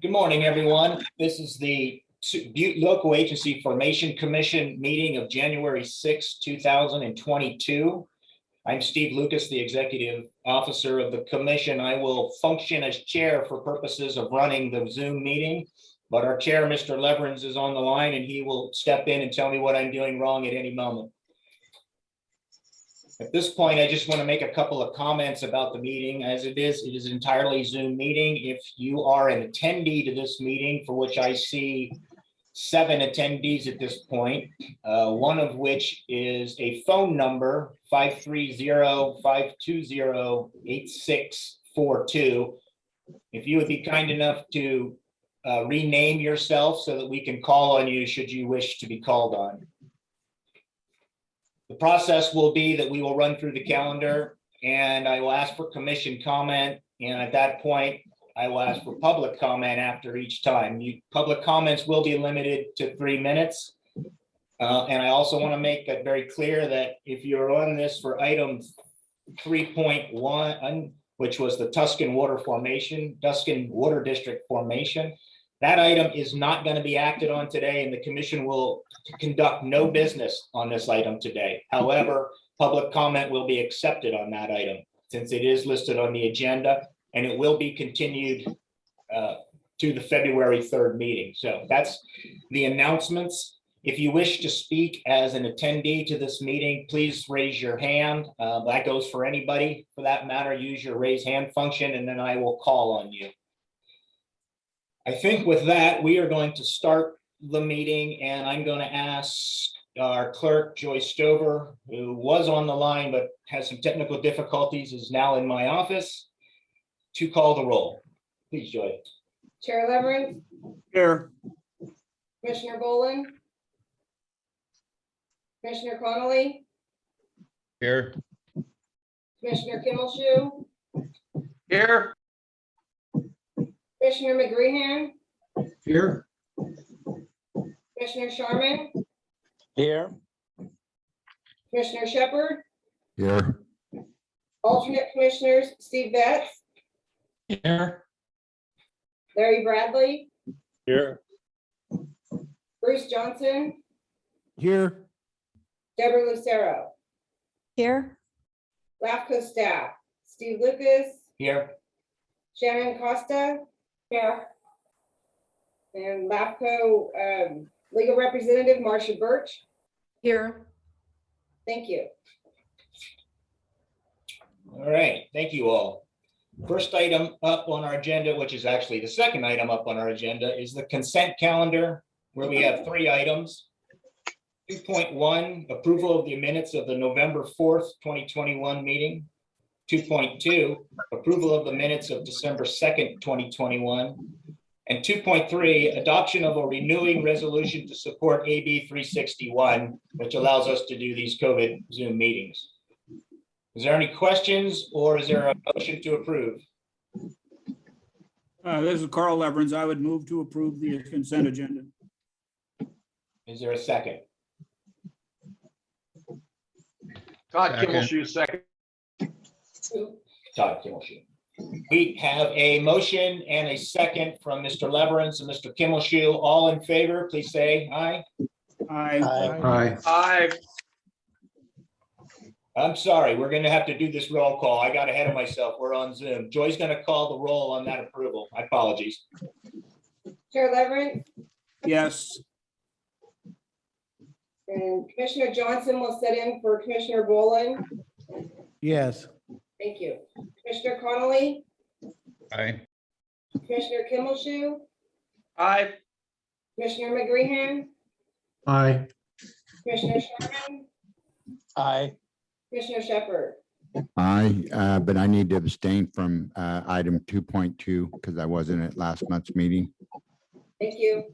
Good morning, everyone. This is the Butte Local Agency Formation Commission meeting of January 6, 2022. I'm Steve Lucas, the Executive Officer of the Commission. I will function as chair for purposes of running the Zoom meeting, but our chair, Mr. Leverins, is on the line and he will step in and tell me what I'm doing wrong at any moment. At this point, I just want to make a couple of comments about the meeting. As it is an entirely Zoom meeting. If you are an attendee to this meeting, for which I see 7 attendees at this point, one of which is a phone number 530-520-8642. If you would be kind enough to rename yourself so that we can call on you should you wish to be called on. The process will be that we will run through the calendar and I will ask for commission comment. And at that point, I will ask for public comment after each time. Public comments will be limited to 3 minutes. And I also want to make it very clear that if you're on this for item 3.1, which was the Tuscan Water District formation, that item is not going to be acted on today, and the commission will conduct no business on this item today. However, public comment will be accepted on that item since it is listed on the agenda, and it will be continued to the February 3rd meeting. So that's the announcements. If you wish to speak as an attendee to this meeting, please raise your hand. That goes for anybody for that matter. Use your raise hand function, and then I will call on you. I think with that, we are going to start the meeting, and I'm going to ask our clerk, Joy Stover, who was on the line but has some technical difficulties, is now in my office, to call the roll. Please, Joy. Chair Leverins. Here. Commissioner Boland. Commissioner Connolly. Here. Commissioner Kimmelshoe. Here. Commissioner McGreehan. Here. Commissioner Sharman. Here. Commissioner Shepard. Here. Alternate Commissioners Steve Betts. Here. Larry Bradley. Here. Bruce Johnson. Here. Deborah Lucero. Here. LAFCo staff. Steve Lucas. Here. Shannon Costa. Here. And LAFCo legal representative Marcia Birch. Here. Thank you. All right, thank you all. First item up on our agenda, which is actually the second item up on our agenda, is the consent calendar, where we have 3 items. 2.1, approval of the minutes of the November 4th, 2021 meeting. 2.2, approval of the minutes of December 2nd, 2021. And 2.3, adoption of a renewing resolution to support AB 361, which allows us to do these COVID Zoom meetings. Is there any questions or is there a motion to approve? This is Carl Leverins. I would move to approve the consent agenda. Is there a second? Todd Kimmelshoe, second. Todd Kimmelshoe. We have a motion and a second from Mr. Leverins and Mr. Kimmelshoe. All in favor, please say aye. Aye. Aye. I'm sorry, we're going to have to do this roll call. I got ahead of myself. We're on Zoom. Joy's going to call the roll on that approval. My apologies. Chair Leverins. Yes. And Commissioner Johnson will sit in for Commissioner Boland. Yes. Thank you. Commissioner Connolly. Aye. Commissioner Kimmelshoe. Aye. Commissioner McGreehan. Aye. Commissioner Sharman. Aye. Commissioner Shepard. Aye, but I need to abstain from item 2.2 because I wasn't at last month's meeting. Thank you.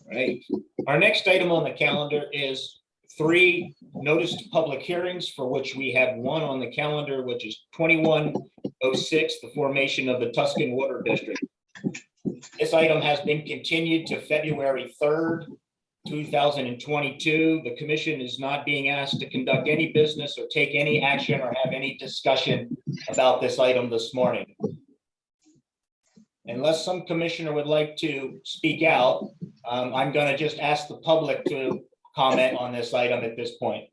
Right. Our next item on the calendar is 3 noticed public hearings, for which we have 1 on the calendar, which is 2106, the formation of the Tuscan Water District. This item has been continued to February 3rd. 2022. The commission is not being asked to conduct any business or take any action or have any discussion about this item this morning. Unless some commissioner would like to speak out, I'm going to just ask the public to comment on this item at this point.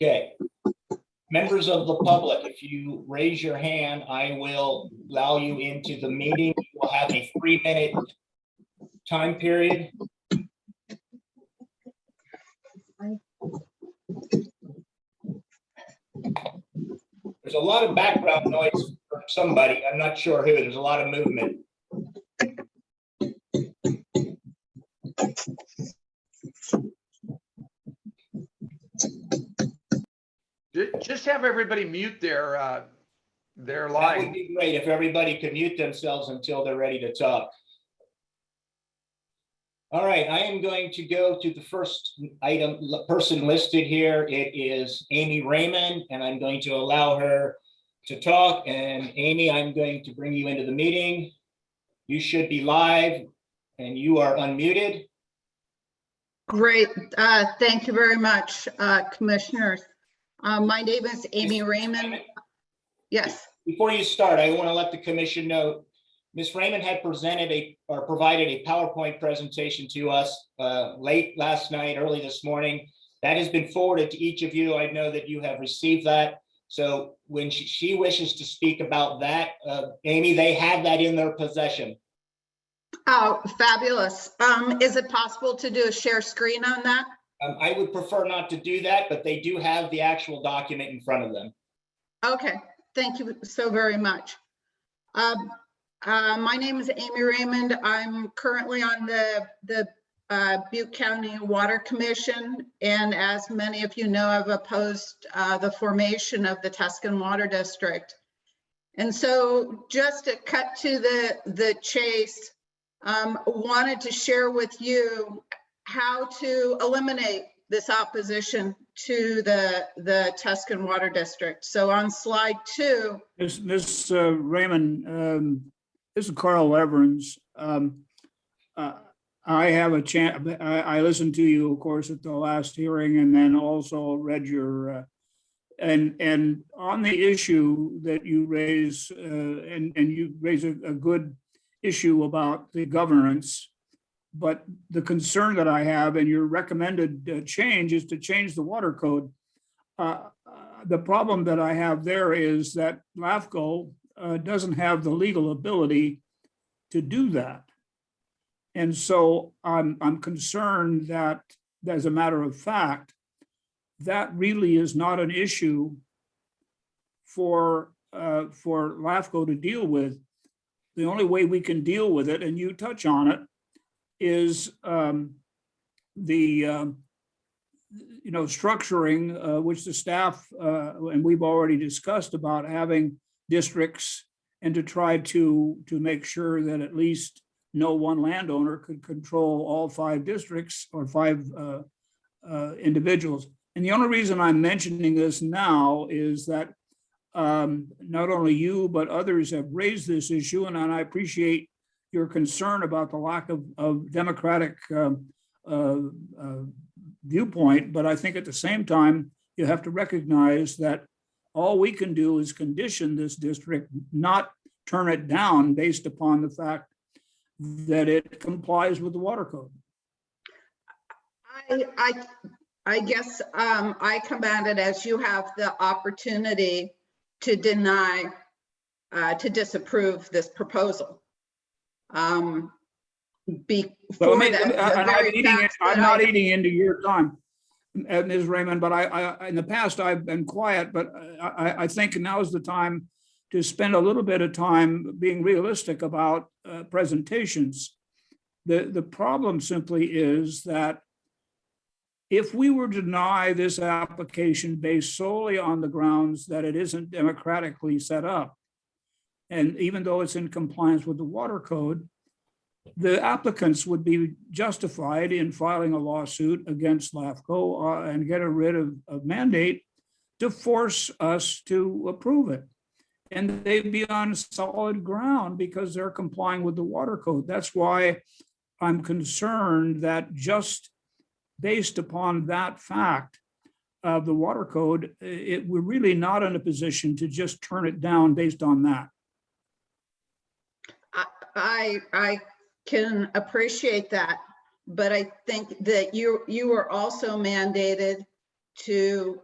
Okay. Members of the public, if you raise your hand, I will allow you into the meeting. You will have a 3-minute time period. There's a lot of background noise from somebody. I'm not sure who. There's a lot of movement. Just have everybody mute their That would line. be great if everybody could mute themselves until they're ready to talk. All right, I am going to go to the first person listed here. It is Amy Raymond, and I'm going to allow her to talk. And Amy, I'm going to bring you into the meeting. You should be live and you are unmuted. Great. Thank you very much, commissioners. My name is Amy Raymond. Yes. Before you start, I want to let the commission know, Ms. Raymond had provided a PowerPoint presentation to us late last night, early this morning. That has been forwarded to each of you. I know that you have received that. So when she wishes to speak about that, Amy, they have that in their possession. Oh, fabulous. Is it possible to do a share screen on that? I would prefer not to do that, but they do have the actual document in front of them. Okay, thank you so very much. My name is Amy Raymond. I'm currently on the Butte County Water Commission. And as many of you know, I've opposed the formation of the Tuscan Water District. And so just to cut to the chase, wanted to share with you how to eliminate this opposition to the Tuscan Water District. So on slide 2. Ms. Raymond, this is Carl Everins. I have a chance, I listened to you, of course, at the last hearing, and then also read your, and on the issue that you raise, and you raise a good issue about the governance. But the concern that I have, and your recommended change, is to change the water code. The problem that I have there is that LAFCo doesn't have the legal ability to do that. And so I'm concerned that, as a matter of fact, that really is not an issue for LAFCO to deal with. The only way we can deal with it, and you touch on it, is structuring, which the staff, and we've already discussed about having districts, and to try to make sure that at least no one landowner could control all 5 districts or 5 individuals. And the only reason I'm mentioning this now is that not only you, but others have raised this issue, and I appreciate your concern about the lack of democratic viewpoint. But I think at the same time, you have to recognize that all we can do is condition this district, not turn it down based upon the fact that it complies with the water code. I guess I come at it as you have the opportunity to deny, to disapprove this proposal. I'm not eating into your time, Ms. Raymond, but I in the past I've been quiet, but I think now is the time to spend a little bit of time being realistic about presentations. The problem simply is that if we were to deny this application based solely on the grounds that it isn't democratically set up, and even though it's in compliance with the water code, the applicants would be justified in filing a lawsuit against LAFCo and get a writ of mandate to force us to approve it. And they'd be on solid ground because they're complying with the water code. That's why I'm concerned that just based upon that fact of the water code, we're really not in a position to just turn it down based on that. I can appreciate that, but I think that you are also mandated to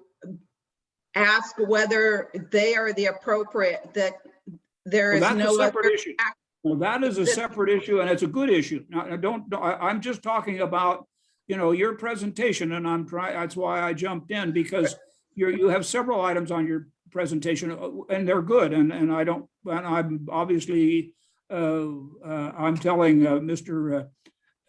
ask whether they are the appropriate, that there Well, is that's a no separate other. issue. Well, that is a separate issue, and it's a good issue. Now, I'm just talking about, your presentation, and that's why I jumped in, because you have several items on your presentation, and they're good, and I'm obviously, I'm telling Mr.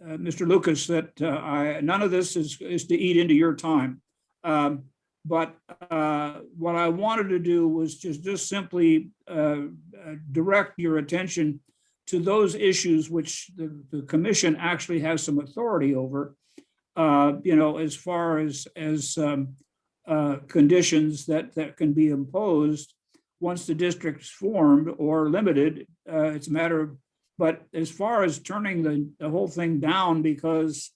Lucas that none of this is to eat into your time. But what I wanted to do was just simply direct your attention to those issues which the commission actually has some authority over, as far as conditions that can be imposed once the district's formed or limited. It's a matter of, but as far as turning the whole thing down because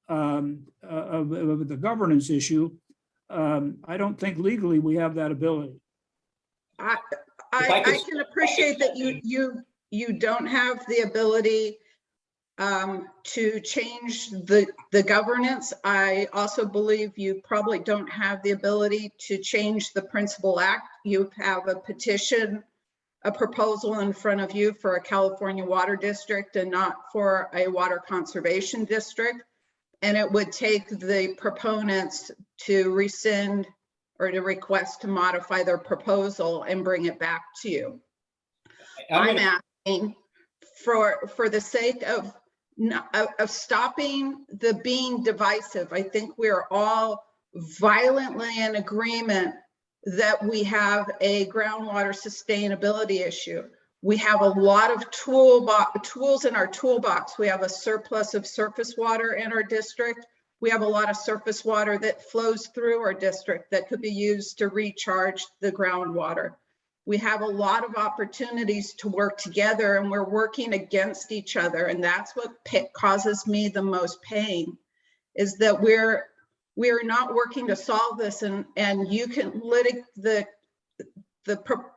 of the governance issue, I don't think legally we have that ability. I can appreciate that you don't have the ability to change the governance. I also believe you probably don't have the ability to change the principal act. You have a petition, a proposal in front of you for a California water district and not for a water conservation district. And it would take the proponents to rescind or to request to modify their proposal and bring it back to you. I'm asking for the sake of stopping the being divisive. I think we're all violently in agreement that we have a groundwater sustainability issue. We have a lot of tools in our toolbox. We have a surplus of surface water in our district. We have a lot of surface water that flows through our district that could be used to recharge the groundwater. We have a lot of opportunities to work together, and we're working against each other. And that's what causes me the most pain, is that we're not working to solve this, and you can litigate, the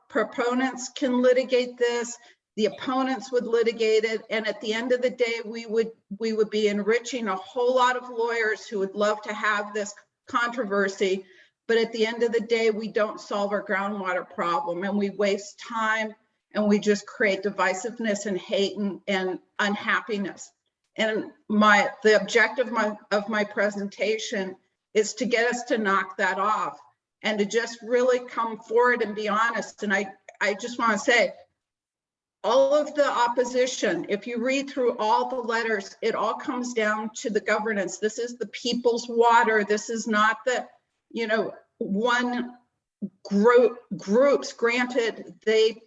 proponents can litigate this, the opponents would litigate it, and at the end of the day, we would be enriching a whole lot of lawyers who would love to have this controversy. But at the end of the day, we don't solve our groundwater problem, and we waste time, and we just create divisiveness and hate and unhappiness. And the objective of my presentation is to get us to knock that off and to just really come forward and be honest. And I just want to say, all of the opposition, if you read through all the letters, it all comes down to the governance. This is the people's water. This is not the, one groups. Granted, they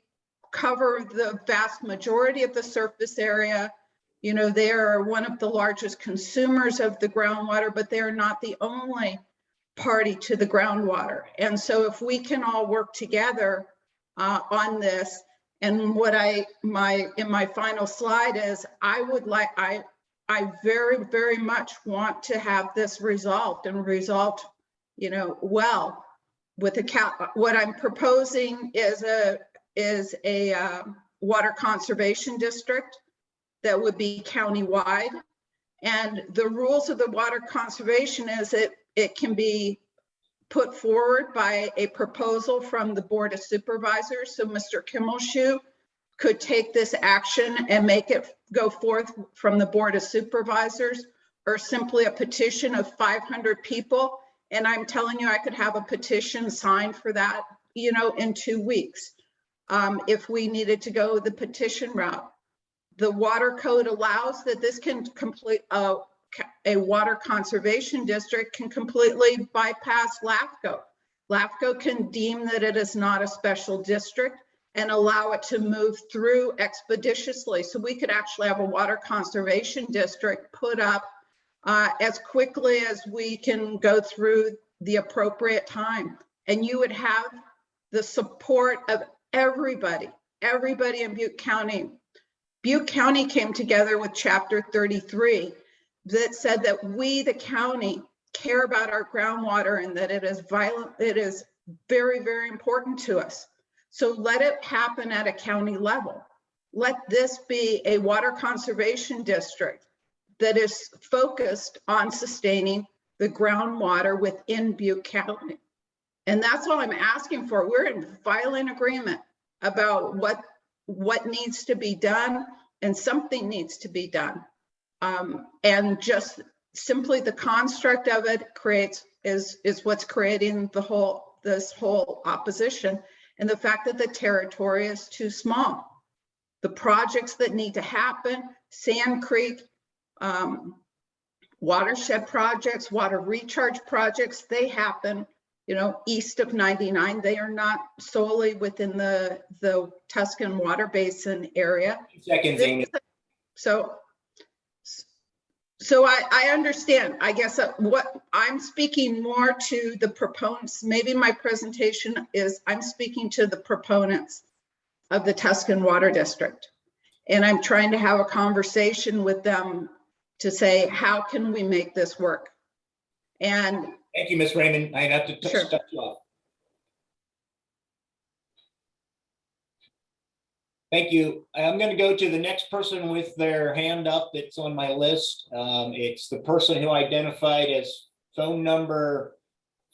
cover the vast majority of the surface area. They are one of the largest consumers of the groundwater, but they are not the only party to the groundwater. And so if we can all work together on this, and what in my final slide is, I very, very much want to have this resolved and resolved, well, with what I'm proposing is a water conservation district that would be countywide. And the rules of the water conservation is it can be put forward by a proposal from the Board of Supervisors. So Mr. Kimmelshoe could take this action and make it go forth from the Board of Supervisors, or simply a petition of 500 people. And I'm telling you, I could have a petition signed for that, in 2 weeks, if we needed to go the petition route. The water code allows that this can complete a water conservation district can completely bypass LAFCo. LAFCo can deem that it is not a special district and allow it to move through expeditiously. So we could actually have a water conservation district put up as quickly as we can go through the appropriate time. And you would have the support of everybody in Butte County. Butte County came together with Chapter 33 that said that we, the county, care about our groundwater and that it is very, very important to us. So let it happen at a county level. Let this be a water conservation district that is focused on sustaining the groundwater within Butte County. And that's all I'm asking for. We're in violent agreement about what needs to be done, and something needs to be done. And just simply the construct of it is what's creating this whole opposition, and the fact that the territory is too small. The projects that need to happen, Sand Creek, watershed projects, water recharge projects, they happen, east of 99. They are not solely within the Tuscan Water Basin area. Seconds, Amy. So I understand. I guess what I'm speaking more to the proponents, maybe my presentation is I'm speaking to the proponents of the Tuscan Water District. And I'm trying to have a conversation with them to say, how can we make this work? And Thank you, Ms. Raymond. I have to Sure. cut you off. Thank you. I'm going to go to the next person with their hand up that's on my list. It's the person who identified as phone number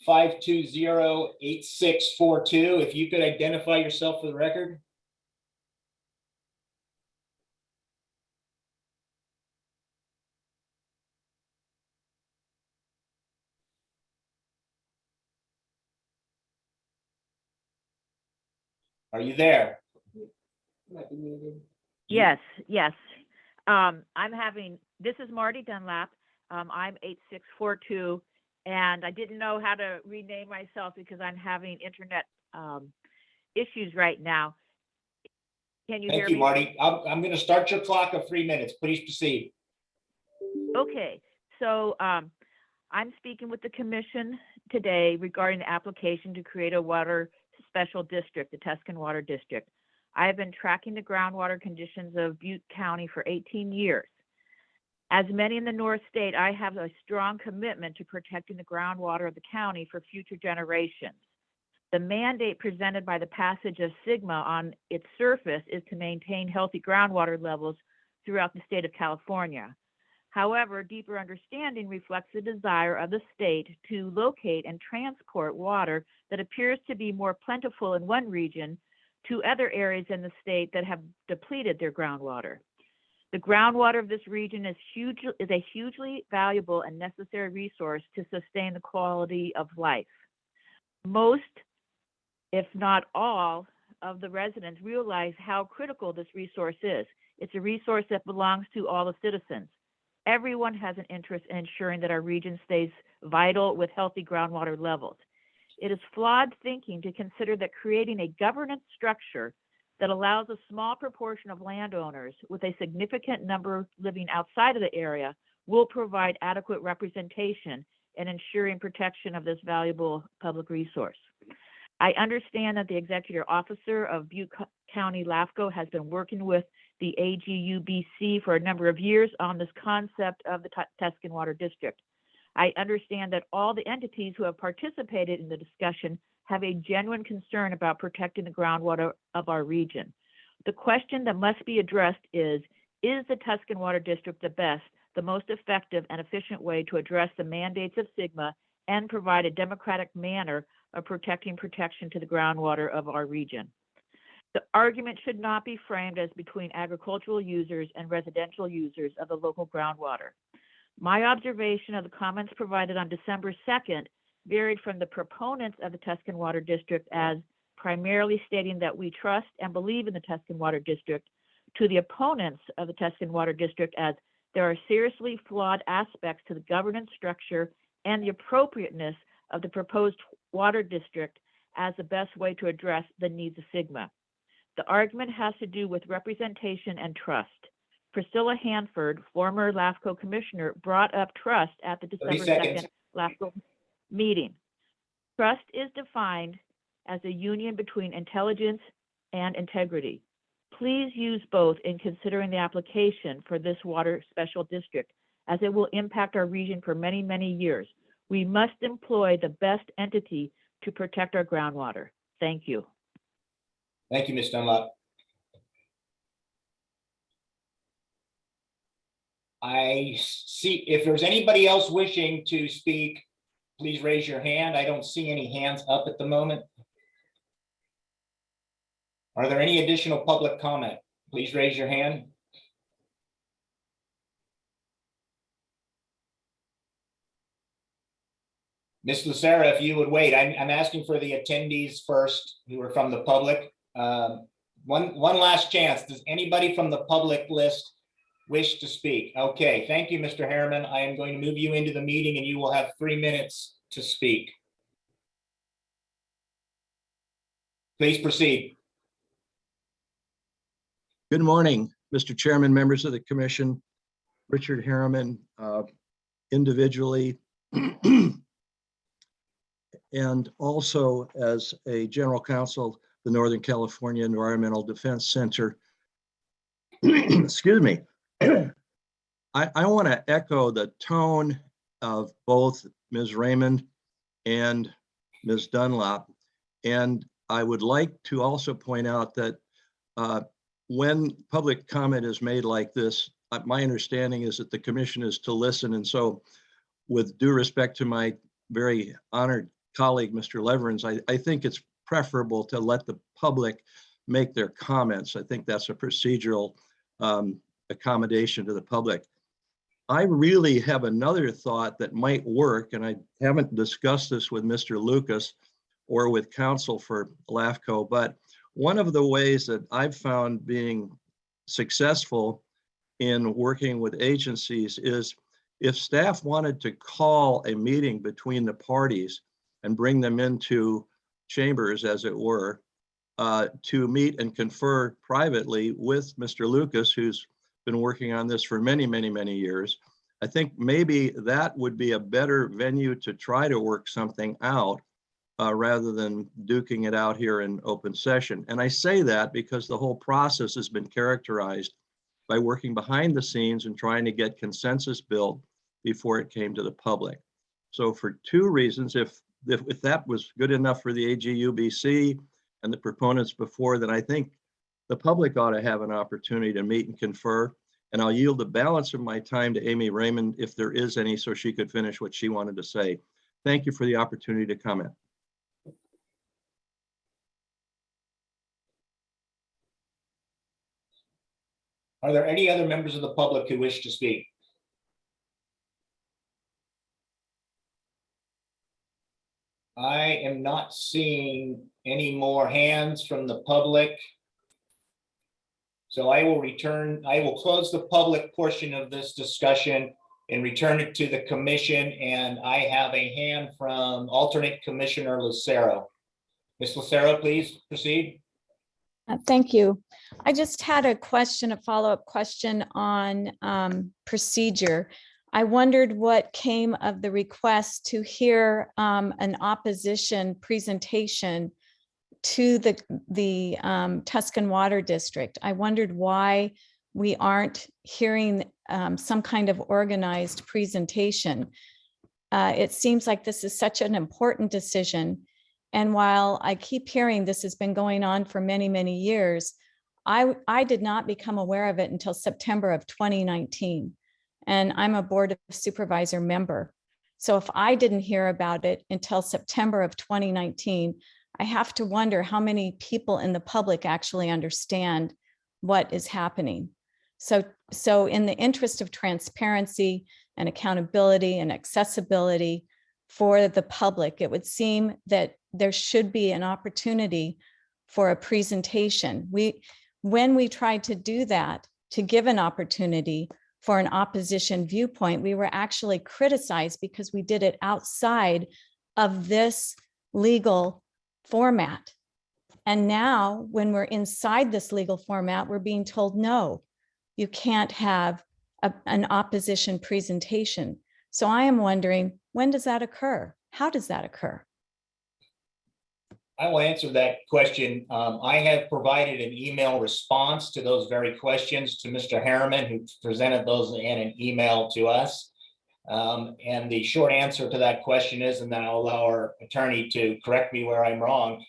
520-8642. If you could identify yourself for the record. Are you there? Yes, yes. This is Marty Dunlap. I'm 8642, and I didn't know how to rename myself because I'm having internet issues right now. Can you hear Thank you, me? Marty. I'm going to start your clock of 3 minutes. Please proceed. Okay, so I'm speaking with the commission today regarding the application to create a water special district, the Tuscan Water District. I have been tracking the groundwater conditions of Butte County for 18 years. As many in the North State, I have a strong commitment to protecting the groundwater of the county for future generations. The mandate presented by the passage of SGMA on its surface is to maintain healthy groundwater levels throughout the state of California. However, deeper understanding reflects the desire of the state to locate and transport water that appears to be more plentiful in one region to other areas in the state that have depleted their groundwater. The groundwater of this region is a hugely valuable and necessary resource to sustain the quality of life. Most, if not all, of the residents realize how critical this resource is. It's a resource that belongs to all the citizens. Everyone has an interest in ensuring that our region stays vital with healthy groundwater levels. It is flawed thinking to consider that creating a governance structure that allows a small proportion of landowners with a significant number living outside of the area will provide adequate representation in ensuring protection of this valuable public resource. I understand that the executive officer of Butte County LAFCo has been working with the AGUBC for a number of years on this concept of the Tuscan Water District. I understand that all the entities who have participated in the discussion have a genuine concern about protecting the groundwater of our region. The question that must be addressed is the Tuscan Water District the best, the most effective and efficient way to address the mandates of SGMA and provide a democratic manner of protection to the groundwater of our region? The argument should not be framed as between agricultural users and residential users of the local groundwater. My observation of the comments provided on December 2nd varied from the proponents of the Tuscan Water District as primarily stating that we trust and believe in the Tuscan Water District to the opponents of the Tuscan Water District as there are seriously flawed aspects to the governance structure and the appropriateness of the proposed water district as the best way to address the needs of SGMA. The argument has to do with representation and trust. Priscilla Hanford, former LAFCo commissioner, brought up trust at the December 2nd LAFCO meeting. Trust is defined as a union between intelligence and integrity. Please use both in considering the application for this water special district, as it will impact our region for many, many years. We must employ the best entity to protect our groundwater. Thank you. Thank you, Ms. Dunlop. I see, if there's anybody else wishing to speak, please raise your hand. I don't see any hands up at the moment. Are there any additional public comment? Please raise your hand. Ms. Lucera, if you would wait, I'm asking for the attendees first who are from the public. One last chance. Does anybody from the public list wish to speak? Okay, thank you, Mr. Harriman. I am going to move you into the meeting and you will have 3 minutes to speak. Please proceed. Good morning, Mr. Chairman, members of the commission, Richard Harriman, individually, and also as a general counsel, the Northern California Environmental Defense Center. Excuse me. I want to echo the tone of both Ms. Raymond and Ms. Dunlop. And I would like to also point out that when public comment is made like this, my understanding is that the commission is to listen. And so with due respect to my very honored colleague, Mr. Leverins, I think it's preferable to let the public make their comments. I think that's a procedural accommodation to the public. I really have another thought that might work, and I haven't discussed this with Mr. Lucas or with counsel for LAFCo, but one of the ways that I've found being successful in working with agencies is if staff wanted to call a meeting between the parties and bring them into chambers, as it were, to meet and confer privately with Mr. Lucas, who's been working on this for many, many, many years. I think maybe that would be a better venue to try to work something out rather than duking it out here in open session. And I say that because the whole process has been characterized by working behind the scenes and trying to get consensus built before it came to the public. So for 2 reasons, if that was good enough for the AGUBC and the proponents before, then I think the public ought to have an opportunity to meet and confer. And I'll yield the balance of my time to Amy Raymond, if there is any, so she could finish what she wanted to say. Thank you for the opportunity to comment. Are there any other members of the public who wish to speak? I am not seeing any more hands from the public. So I will close the public portion of this discussion and return it to the commission. And I have a hand from alternate Commissioner Lucero. Ms. Lucero, please proceed. Thank you. I just had a question, a follow-up question on procedure. I wondered what came of the request to hear an opposition presentation to the Tuscan Water District. I wondered why we aren't hearing some kind of organized presentation. It seems like this is such an important decision. And while I keep hearing this has been going on for many, many years, I did not become aware of it until September of 2019. And I'm a Board of Supervisor member. So if I didn't hear about it until September of 2019, I have to wonder how many people in the public actually understand what is happening. So in the interest of transparency and accountability and accessibility for the public, it would seem that there should be an opportunity for a presentation. When we tried to do that, to give an opportunity for an opposition viewpoint, we were actually criticized because we did it outside of this legal format. And now when we're inside this legal format, we're being told, no, you can't have an opposition presentation. So I am wondering, when does that occur? How does that occur? I will answer that question. I have provided an email response to those very questions to Mr. Harriman, who presented those in an email to us. And the short answer to that question is, and then I'll allow our attorney to correct me where I'm wrong.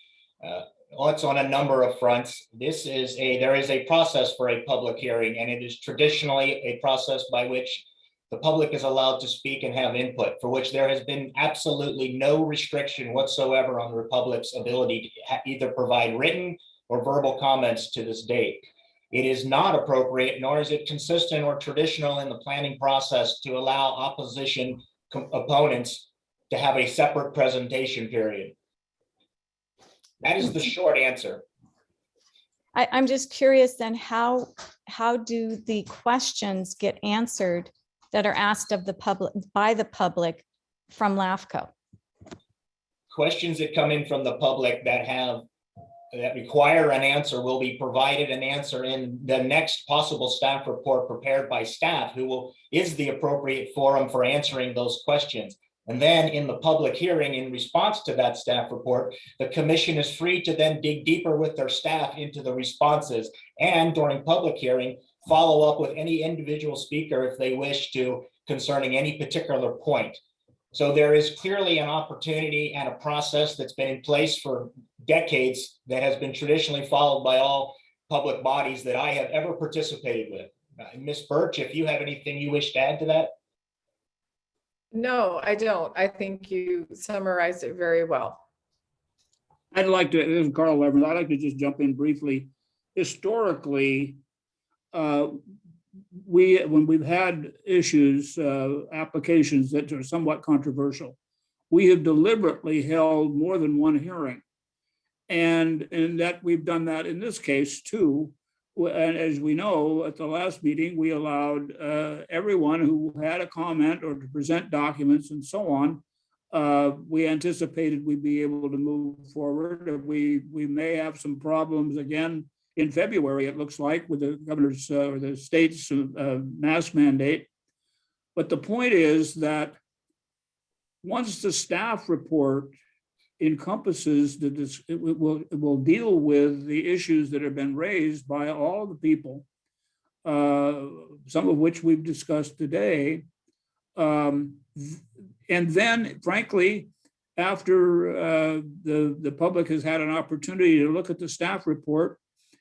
It's on a number of fronts. There is a process for a public hearing, and it is traditionally a process by which the public is allowed to speak and have input, for which there has been absolutely no restriction whatsoever on the Republic's ability to either provide written or verbal comments to this date. It is not appropriate, nor is it consistent or traditional in the planning process to allow opposition opponents to have a separate presentation period. That is the short answer. I'm just curious then, how do the questions get answered that are asked of the public, by the public from LAFCo? Questions that come in from the public that require an answer will be provided an answer in the next possible staff report prepared by staff, who is the appropriate forum for answering those questions. And then in the public hearing, in response to that staff report, the commission is free to then dig deeper with their staff into the responses, and during public hearing, follow up with any individual speaker if they wish to, concerning any particular point. So there is clearly an opportunity and a process that's been in place for decades that has been traditionally followed by all public bodies that I have ever participated with. Ms. Birch, if you have anything you wish to add to that? No, I don't. I think you summarized it very well. I'd like to, this is Carl Evans, I'd like to just jump in briefly. Historically, when we've had issues, applications that are somewhat controversial, we have deliberately held more than one hearing. And that we've done that in this case too. And as we know, at the last meeting, we allowed everyone who had a comment or to present documents and so on. We anticipated we'd be able to move forward. We may have some problems again in February, it looks like, with the governor's or the state's mask mandate. But the point is that once the staff report encompasses it will deal with the issues that have been raised by all the people, some of which we've discussed today. And then, frankly, after the public has had an opportunity to look at the staff report,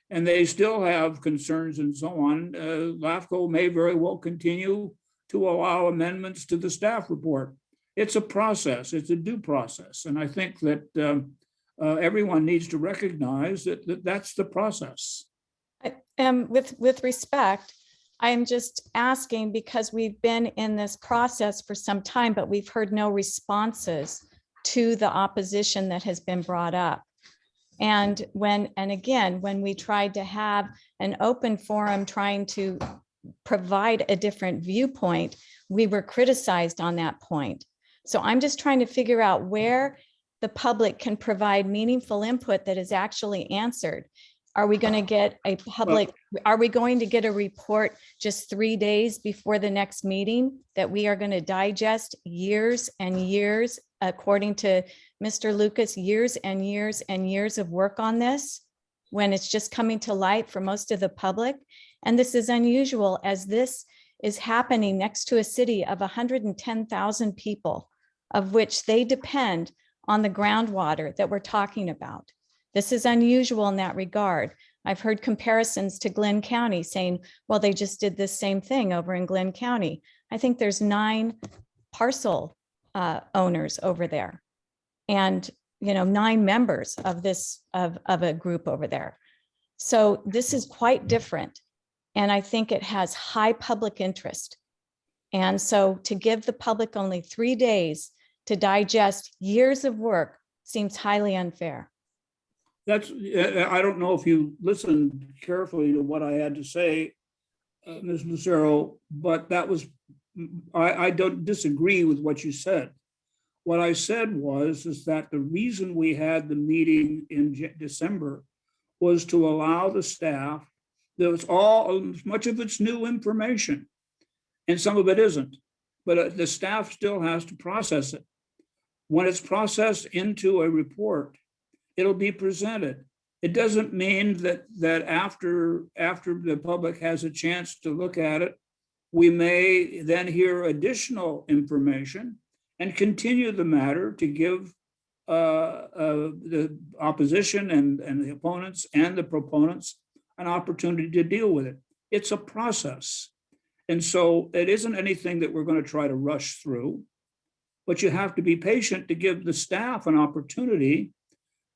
and they still have concerns and so on, LAFCo may very well continue to allow amendments to the staff report. It's a process, it's a due process. And I think that everyone needs to recognize that that's the process. With respect, I'm just asking because we've been in this process for some time, but we've heard no responses to the opposition that has been brought up. And again, when we tried to have an open forum trying to provide a different viewpoint, we were criticized on that point. So I'm just trying to figure out where the public can provide meaningful input that is actually answered. Are we going to get are we going to get a report just 3 days before the next meeting that we are going to digest years and years, according to Mr. Lucas, years and years and years of work on this, when it's just coming to light for most of the public? And this is unusual, as this is happening next to a city of 110,000 people, of which they depend on the groundwater that we're talking about. This is unusual in that regard. I've heard comparisons to Glenn County saying, well, they just did this same thing over in Glenn County. I think there's 9 parcel owners over there, and 9 members of this of a group over there. So this is quite different. And I think it has high public interest. And so to give the public only 3 days to digest years of work seems highly unfair. I don't know if you listened carefully to what I had to say, Ms. Lucero, but I don't disagree with what you said. What I said is that the reason we had the meeting in December was to allow the staff, much of it's new information, and some of it isn't, but the staff still has to process it. When it's processed into a report, it'll be presented. It doesn't mean that after the public has a chance to look at it, we may then hear additional information and continue the matter to give the opposition and the opponents and the proponents an opportunity to deal with it. It's a process. And so it isn't anything that we're going to try to rush through, but you have to be patient to give the staff an opportunity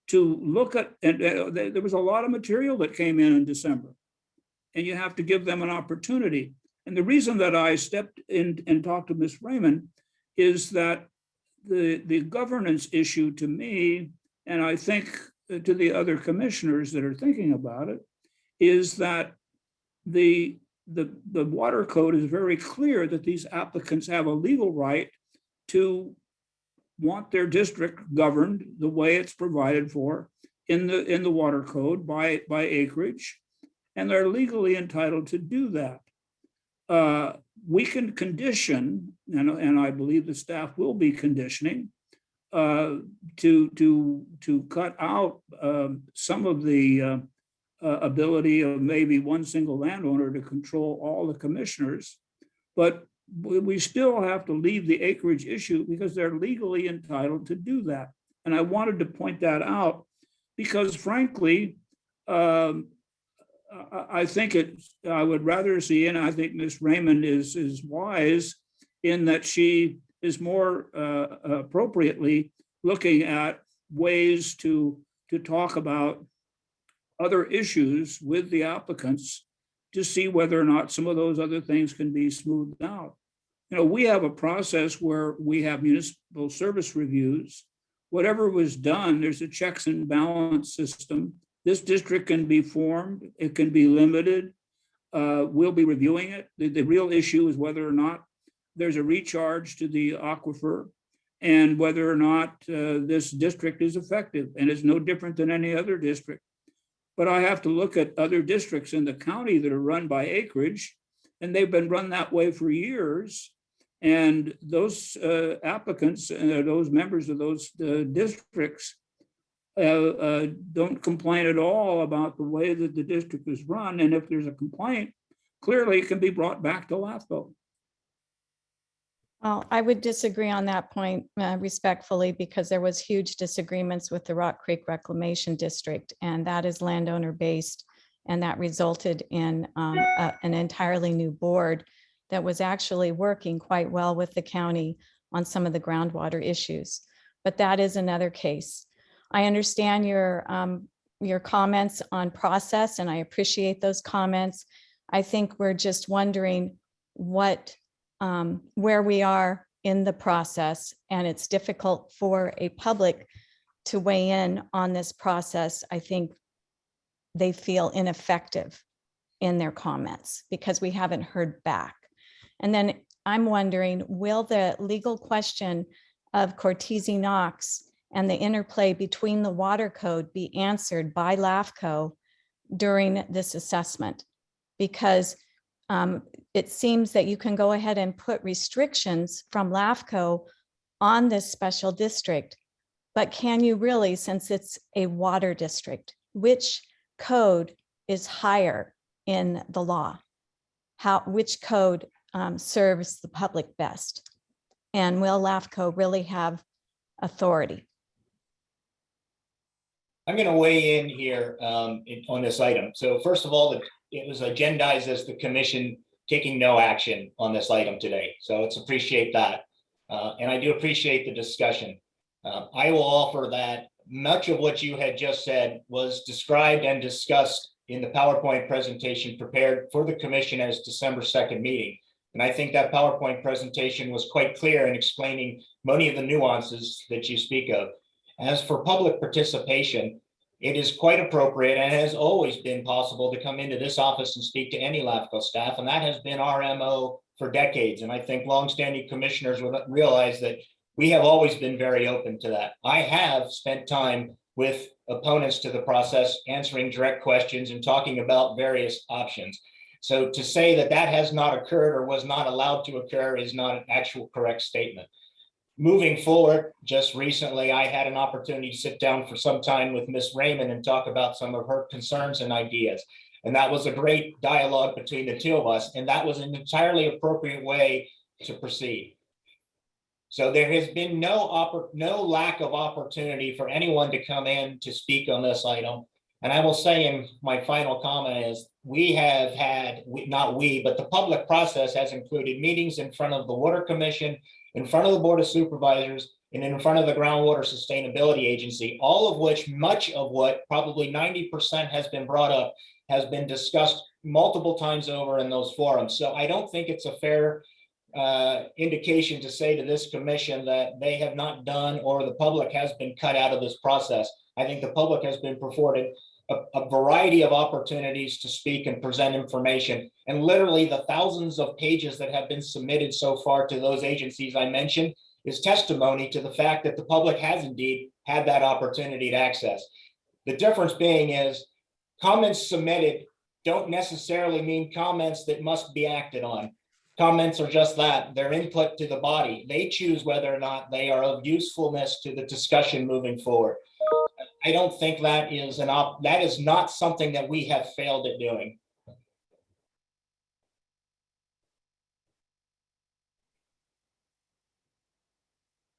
to look at, and there was a lot of material that came in December, and you have to give them an opportunity. And the reason that I stepped in and talked to Ms. Raymond is that the governance issue to me, and I think to the other commissioners that are thinking about it, is that the water code is very clear that these applicants have a legal right to want their district governed the way it's provided for in the water code by acreage, and they're legally entitled to do that. We can condition, and I believe the staff will be conditioning to cut out some of the ability of maybe one single landowner to control all the commissioners, but we still have to leave the acreage issue because they're legally entitled to do that. And I wanted to point that out because frankly, I think I would rather see, and I think Ms. Raymond is wise in that she is more appropriately looking at ways to talk about other issues with the applicants to see whether or not some of those other things can be smoothed out. We have a process where we have municipal service reviews. Whatever was done, there's a checks and balance system. This district can be formed, it can be limited. We'll be reviewing it. The real issue is whether or not there's a recharge to the aquifer and whether or not this district is effective. And it's no different than any other district. But I have to look at other districts in the county that are run by acreage, and they've been run that way for years. And those applicants, those members of those districts don't complain at all about the way that the district is run. And if there's a complaint, clearly it can be brought back to LAFCo. Well, I would disagree on that point respectfully, because there was huge disagreements with the Rock Creek Reclamation District, and that is landowner based. And that resulted in an entirely new board that was actually working quite well with the county on some of the groundwater issues. But that is another case. I understand your comments on process, and I appreciate those comments. I think we're just wondering where we are in the process, and it's difficult for a public to weigh in on this process. I think they feel ineffective in their comments because we haven't heard back. And then I'm wondering, will the legal question of Cortese Knox and the interplay between the water code be answered by LAFCo during this assessment? Because it seems that you can go ahead and put restrictions from LAFCo on this special district, but can you really, since it's a water district, which code is higher in the law? Which code serves the public best? And will LAFCo really have authority? I'm going to weigh in here on this item. So first of all, it was agendized as the commission taking no action on this item today. So let's appreciate that. And I do appreciate the discussion. I will offer that much of what you had just said was described and discussed in the PowerPoint presentation prepared for the commission as December 2nd meeting. And I think that PowerPoint presentation was quite clear in explaining many of the nuances that you speak of. As for public participation, it is quite appropriate and has always been possible to come into this office and speak to any LAFCo staff. And that has been our MO for decades. And I think longstanding commissioners would realize that we have always been very open to that. I have spent time with opponents to the process, answering direct questions and talking about various options. So to say that that has not occurred or was not allowed to occur is not an actual correct statement. moving forward, just recently, I had an opportunity to sit down for some time with Miss Raymond and talk about some of her concerns and ideas. And that was a great dialogue between the two of us, and that was an entirely appropriate way to proceed. So there has been no lack of opportunity for anyone to come in to speak on this item. And I will say in my final comment is we have had, not we, but the public process has included meetings in front of the Water Commission, in front of the Board of Supervisors, and in front of the Groundwater Sustainability Agency, all of which, much of what, probably 90% has been brought up, has been discussed multiple times over in those forums. So I don't think it's a fair indication to say to this commission that they have not done, or the public has been cut out of this process. I think the public has been afforded a variety of opportunities to speak and present information. And literally the thousands of pages that have been submitted so far to those agencies I mentioned is testimony to the fact that the public has indeed had that opportunity to access. The difference being is comments submitted don't necessarily mean comments that must be acted on. Comments are just that, they're input to the body. They choose whether or not they are of usefulness to the discussion moving forward. I don't think that is that is not something that we have failed at doing.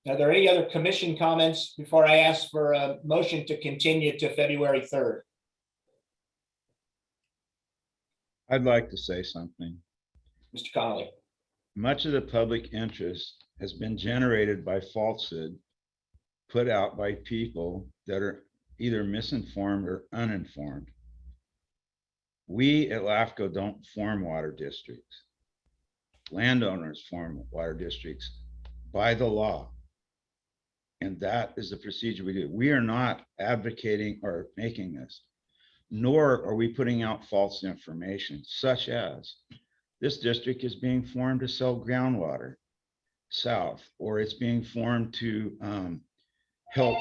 Are there any other commission comments before I ask for a motion to continue to February 3rd? I'd like to say something. Mr. Connolly. Much of the public interest has been generated by falsehood put out by people that are either misinformed or uninformed. We at LAFCo don't form water districts. Landowners form water districts by the law. And that is the procedure we do. We are not advocating or making this, nor are we putting out false information, such as this district is being formed to sell groundwater south, or it's being formed to help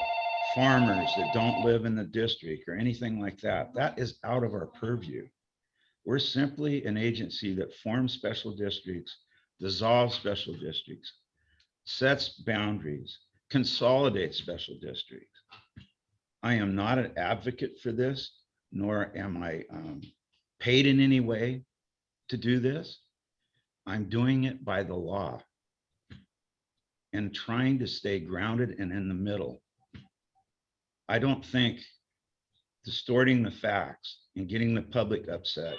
farmers that don't live in the district or anything like that. That is out of our purview. We're simply an agency that forms special districts, dissolves special districts, sets boundaries, consolidates special districts. I am not an advocate for this, nor am I paid in any way to do this. I'm doing it by the law and trying to stay grounded and in the middle. I don't think distorting the facts and getting the public upset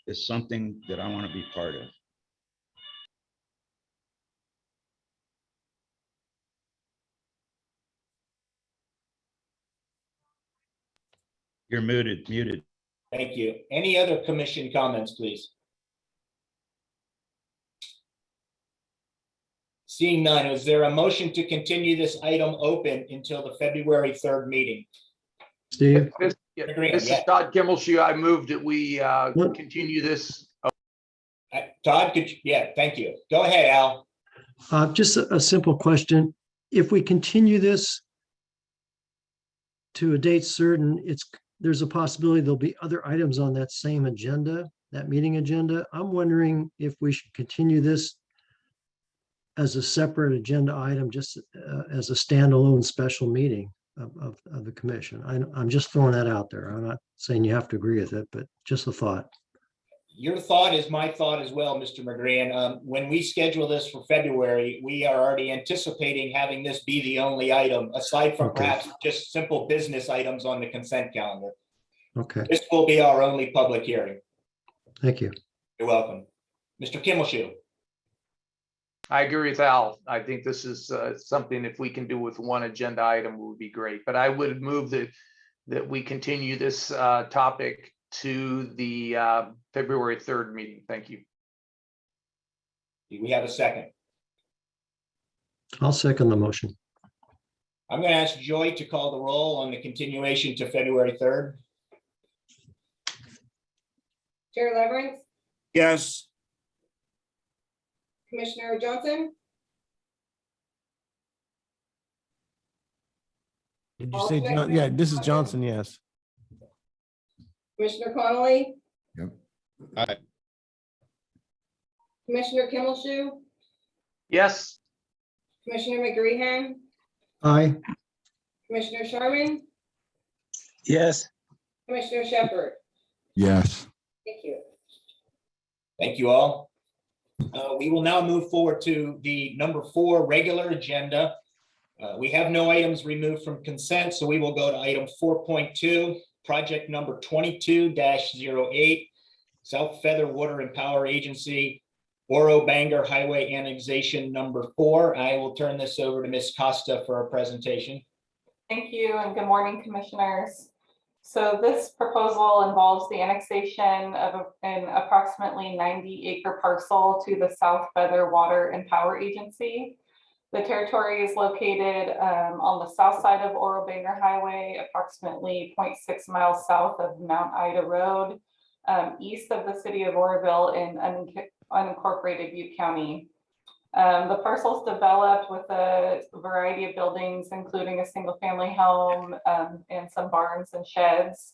is something that I want to be part of. You're muted. Thank you. Any other commission comments, please? Seeing none, is there a motion to continue this item open until the February 3rd meeting? Steve? This is Todd Kimmelshoe. I moved that we continue this. Todd, thank you. Go ahead, Al. Just a simple question. If we continue this to a date certain, there's a possibility there'll be other items on that same agenda, that meeting agenda. I'm wondering if we should continue this as a separate agenda item, just as a standalone special meeting of the commission. I'm just throwing that out there. I'm not saying you have to agree with it, but just a thought. Your thought is my thought as well, Mr. McGrean. When we schedule this for February, we are already anticipating having this be the only item, aside from perhaps just simple business items on the consent calendar. Okay. This will be our only public hearing. Thank you. You're welcome. Mr. Kimmelshoe. I agree with Al. I think this is something, if we can do with one agenda item, would be great. But I would move that we continue this topic to the February 3rd meeting. Thank you. Do we have a second? I'll second the motion. I'm going to ask Joy to call the roll on the continuation to February 3rd. Chair Leverance, Yes. Commissioner Johnson, Did you say, yeah, this is Johnson, yes. Commissioner Connolly. Yep. Aye. Commissioner Kimmelshoe, Yes. Commissioner McGreehan, Aye. Commissioner Sherman, Yes. Commissioner Shepherd. Yes. Thank you. Thank you all. We will now move forward to the number 4 regular agenda. We have no items removed from consent, so we will go to item 4.2, project number 22-08, South Feather Water and Power Agency, Oro Bangor Highway Annexation number 4. I will turn this over to Ms. Costa for a presentation. Thank you and good morning, commissioners. So this proposal involves the annexation of an approximately 90-acre parcel to the South Feather Water and Power Agency. The territory is located on the south side of Oro Bangor Highway, approximately 0.6 miles south of Mount Ida Road, east of the city of Oroville in unincorporated Butte County. The parcel's developed with a variety of buildings, including a single-family home and some barns and sheds.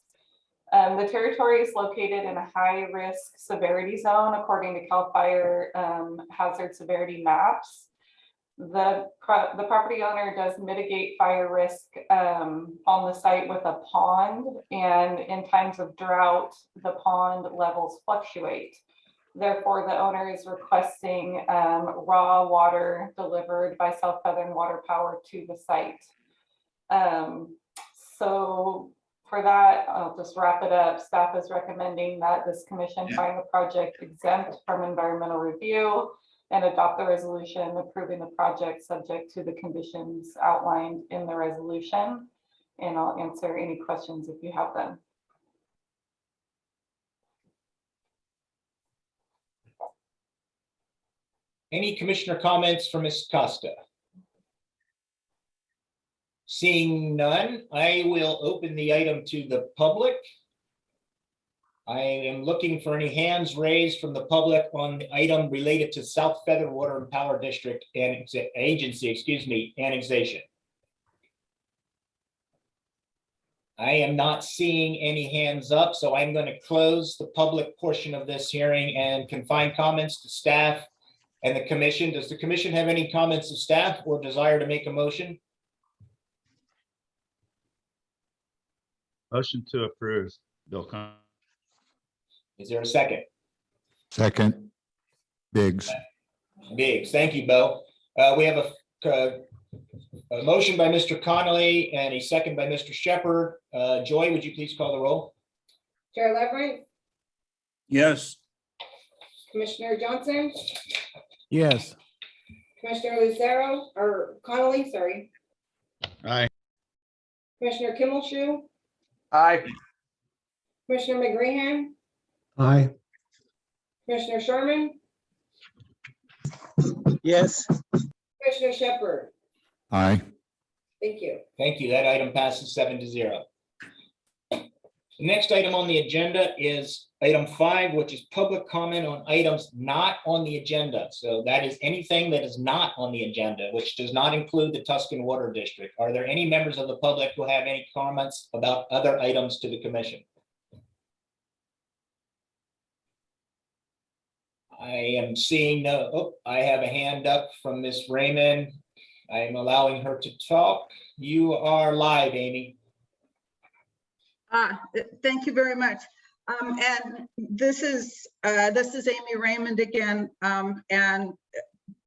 The territory is located in a high-risk severity zone, according to CAL FIRE hazard severity maps. The property owner does mitigate fire risk on the site with a pond, and in times of drought, the pond levels fluctuate. Therefore, the owner is requesting raw water delivered by South Southern Water Power to the site. So for that, I'll just wrap it up. Staff is recommending that this commission find the project exempt from environmental review and adopt the resolution approving the project subject to the conditions outlined in the resolution. And I'll answer any questions if you have them. Any commissioner comments for Ms. Costa? Seeing none, I will open the item to the public. I am looking for any hands raised from the public on the item related to South Feather Water and Power District and Agency, annexation. I am not seeing any hands up, so I'm going to close the public portion of this hearing and confine comments to staff and the commission. Does the commission have any comments of staff or desire to make a motion? Motion to approve, Bill Con. Is there a second? Second. Biggs. Biggs, thank you, Bo. We have a motion by Mr. Connolly and a second by Mr. Shepherd. Joy, would you please call the roll? Chair Leverett, Yes. Commissioner Johnson, Yes. Commissioner Lucero, or Connolly, sorry, Aye. Commissioner Kimmelshoe, Aye. Commissioner McGreehan, Aye. Commissioner Sherman, Yes. Commissioner Shepherd. Aye. Thank you. Thank you. That item passes 7-0. The next item on the agenda is item 5, which is public comment on items not on the agenda. So that is anything that is not on the agenda, which does not include the Tuscan Water District. Are there any members of the public who have any comments about other items to the commission? I am seeing no, oh, I have a hand up from Ms. Raymond. I am allowing her to talk. You are live, Amy. Thank you very much. And this is Amy Raymond again. And,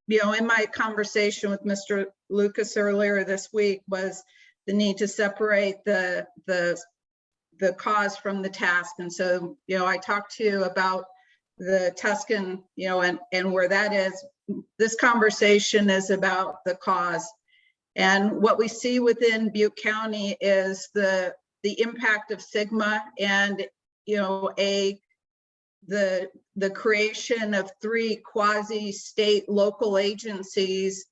you know, in my conversation with Mr. Lucas earlier this week was the need to separate the cause from the task. And so, you know, I talked to you about the Tuscan, you know, and where that is. This conversation is about the cause. And what we see within Butte County is the impact of Sigma and, you know, the creation of 3 quasi-state local agencies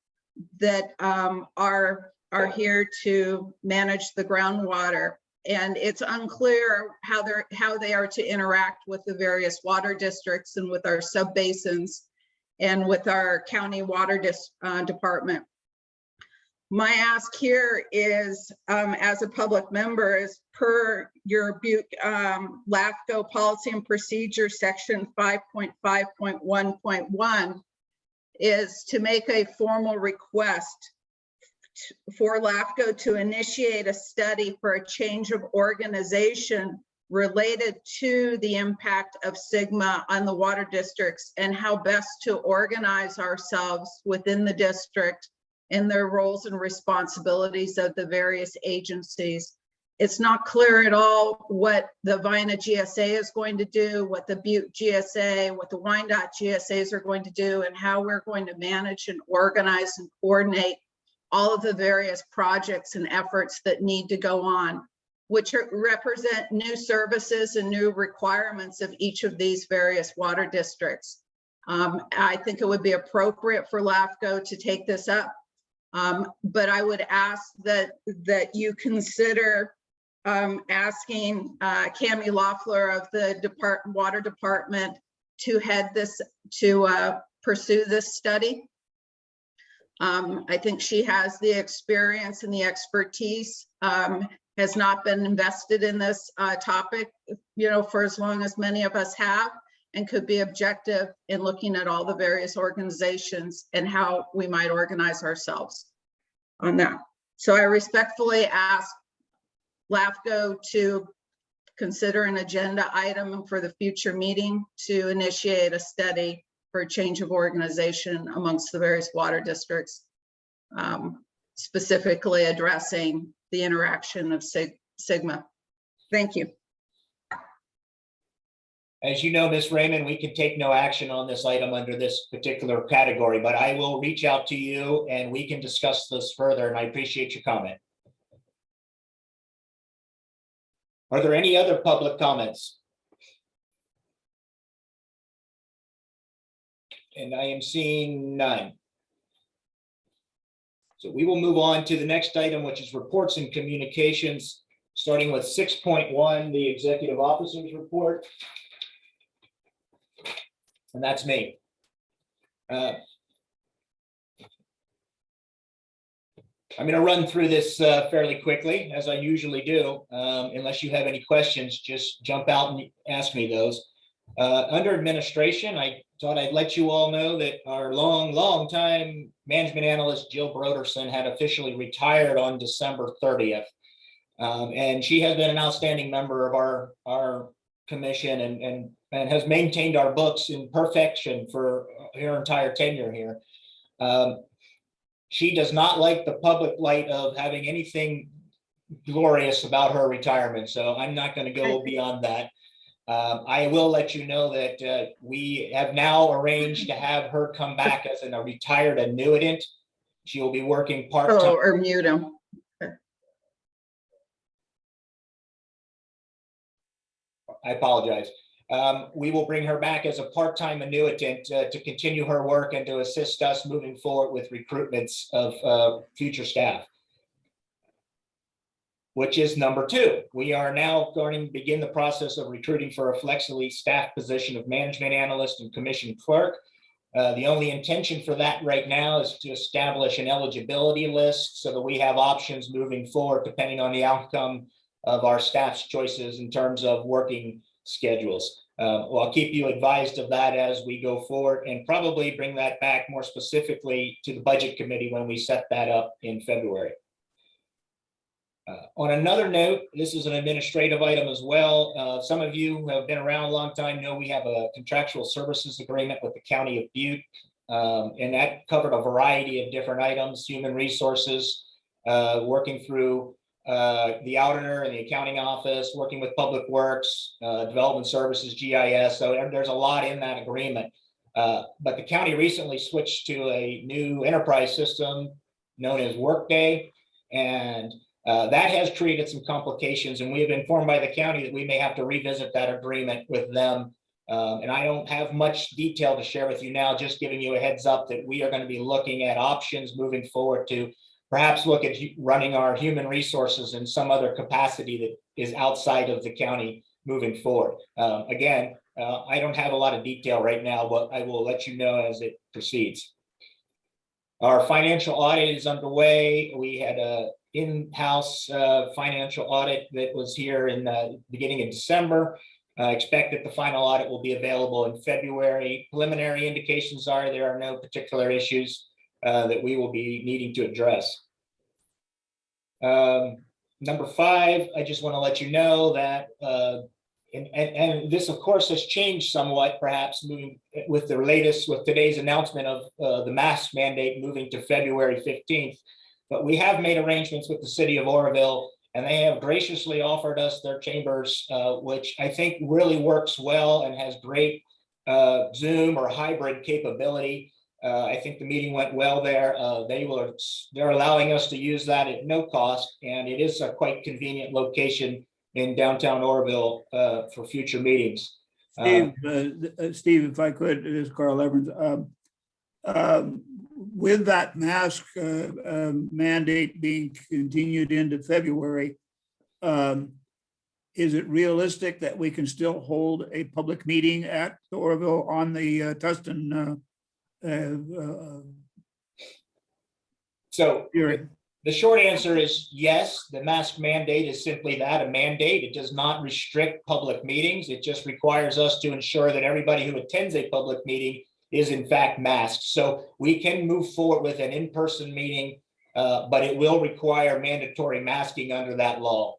that are here to manage the groundwater. And it's unclear how they are to interact with the various water districts and with our subbasins and with our county water department. My ask here is, as a public member, is per your Butte LAFCo policy and procedure section 5.5.1.1, is to make a formal request for LAFCo to initiate a study for a change of organization related to the impact of Sigma on the water districts and how best to organize ourselves within the district in their roles and responsibilities of the various agencies. It's not clear at all what the Vina GSA is going to do, what the Butte GSA, what the Wyandotte GSAs are going to do, and how we're going to manage and organize and coordinate all of the various projects and efforts that need to go on, which represent new services and new requirements of each of these various water districts. I think it would be appropriate for LAFCo to take this up, but I would ask that you consider asking Cami Loeffler of the Water Department to head this, to pursue this study. I think she has the experience and the expertise, has not been invested in this topic, for as long as many of us have, and could be objective in looking at all the various organizations and how we might organize ourselves on that. So I respectfully ask LAFCo to consider an agenda item for the future meeting to initiate a study for a change of organization amongst the various water districts, specifically addressing the interaction of Sigma. Thank you. As you know, Ms. Raymond, we can take no action on this item under this particular category, but I will reach out to you and we can discuss this further, and I appreciate your comment. Are there any other public comments? And I am seeing none. So we will move on to the next item, which is reports and communications, starting with 6.1, the executive officer's report. And that's me. I'm going to run through this fairly quickly, as I usually do. Unless you have any questions, just jump out and ask me those. Under administration, I thought I'd let you all know that our long time management analyst, Jill Broderson, had officially retired on December 30th. And she has been an outstanding member of our commission and has maintained our books in perfection for her entire tenure here. She does not like the public light of having anything glorious about her retirement, so I'm not going to go beyond that. I will let you know that we have now arranged to have her come back as a retired annuitant. She will be working part-time. Oh, or mute him. I apologize. We will bring her back as a part-time annuitant to continue her work and to assist us moving forward with recruitments of future staff. Which is number 2. We are now going to begin the process of recruiting for a flexibly staffed position of management analyst and commission clerk. The only intention for that right now is to establish an eligibility list so that we have options moving forward depending on the outcome of our staff's choices in terms of working schedules. Well, I'll keep you advised of that as we go forward and probably bring that back more specifically to the budget committee when we set that up in February. On another note, this is an administrative item as well. Some of you who have been around a long time know we have a contractual services agreement with the County of Butte, and that covered a variety of different items, human resources, working through the auditor and the accounting office, working with public works, development services, GIS. So there's a lot in that agreement. But the county recently switched to a new enterprise system known as Workday, and that has created some complications, and we have been informed by the county that we may have to revisit that agreement with them. And I don't have much detail to share with you now, just giving you a heads up that we are going to be looking at options moving forward to perhaps look at running our human resources in some other capacity that is outside of the county moving forward. Again, I don't have a lot of detail right now, but I will let you know as it proceeds. Our financial audit is underway. We had a in-house financial audit that was here in the beginning of December. Expect that the final audit will be available in February. Preliminary indications are there are no particular issues that we will be needing to address. Number 5, I just want to let you know that, and this of course has changed somewhat, perhaps moving with today's announcement of the mask mandate moving to February 15th. But we have made arrangements with the city of Oroville, and they have graciously offered us their chambers, which I think really works well and has great Zoom or hybrid capability. I think the meeting went well there. They're allowing us to use that at no cost, and it is a quite convenient location in downtown Oroville for future meetings. Steve, Steve, if I could, it is Carl Evans. With that mask mandate being continued into February, is it realistic that we can still hold a public meeting at Oroville on the Tustin So hearing? the short answer is yes. The mask mandate is simply that, a mandate. It does not restrict public meetings. It just requires us to ensure that everybody who attends a public meeting is in fact masked. So we can move forward with an in-person meeting, but it will require mandatory masking under that law.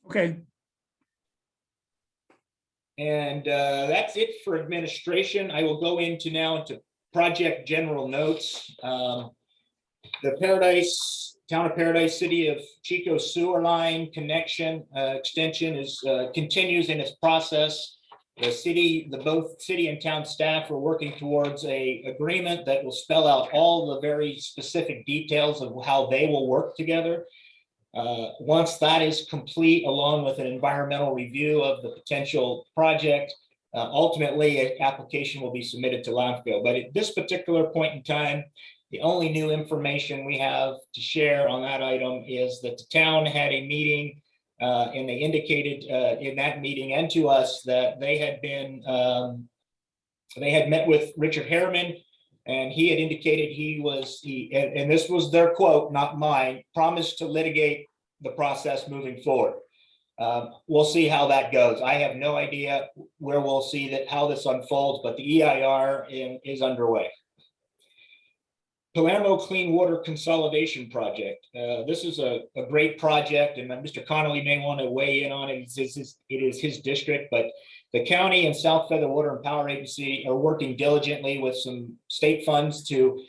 Okay. And that's it for administration. I will go into project general notes. The Town of Paradise, City of Chico sewer line connection extension continues in its process. Both city and town staff are working towards an agreement that will spell out all the very specific details of how they will work together. Once that is complete, along with an environmental review of the potential project, ultimately an application will be submitted to LAFCo. But at this particular point in time, the only new information we have to share on that item is that the town had a meeting, and they indicated in that meeting and to us that they had met with Richard Harriman, and he had indicated and this was their quote, not mine, promised to litigate the process moving forward. We'll see how that goes. I have no idea where we'll see how this unfolds, but the EIR is underway. Palermo Clean Water Consolidation Project. This is a great project, and Mr. Connolly may want to weigh in on it. It is his district, but the county and South Feather Water and Power Agency are working diligently with some state funds to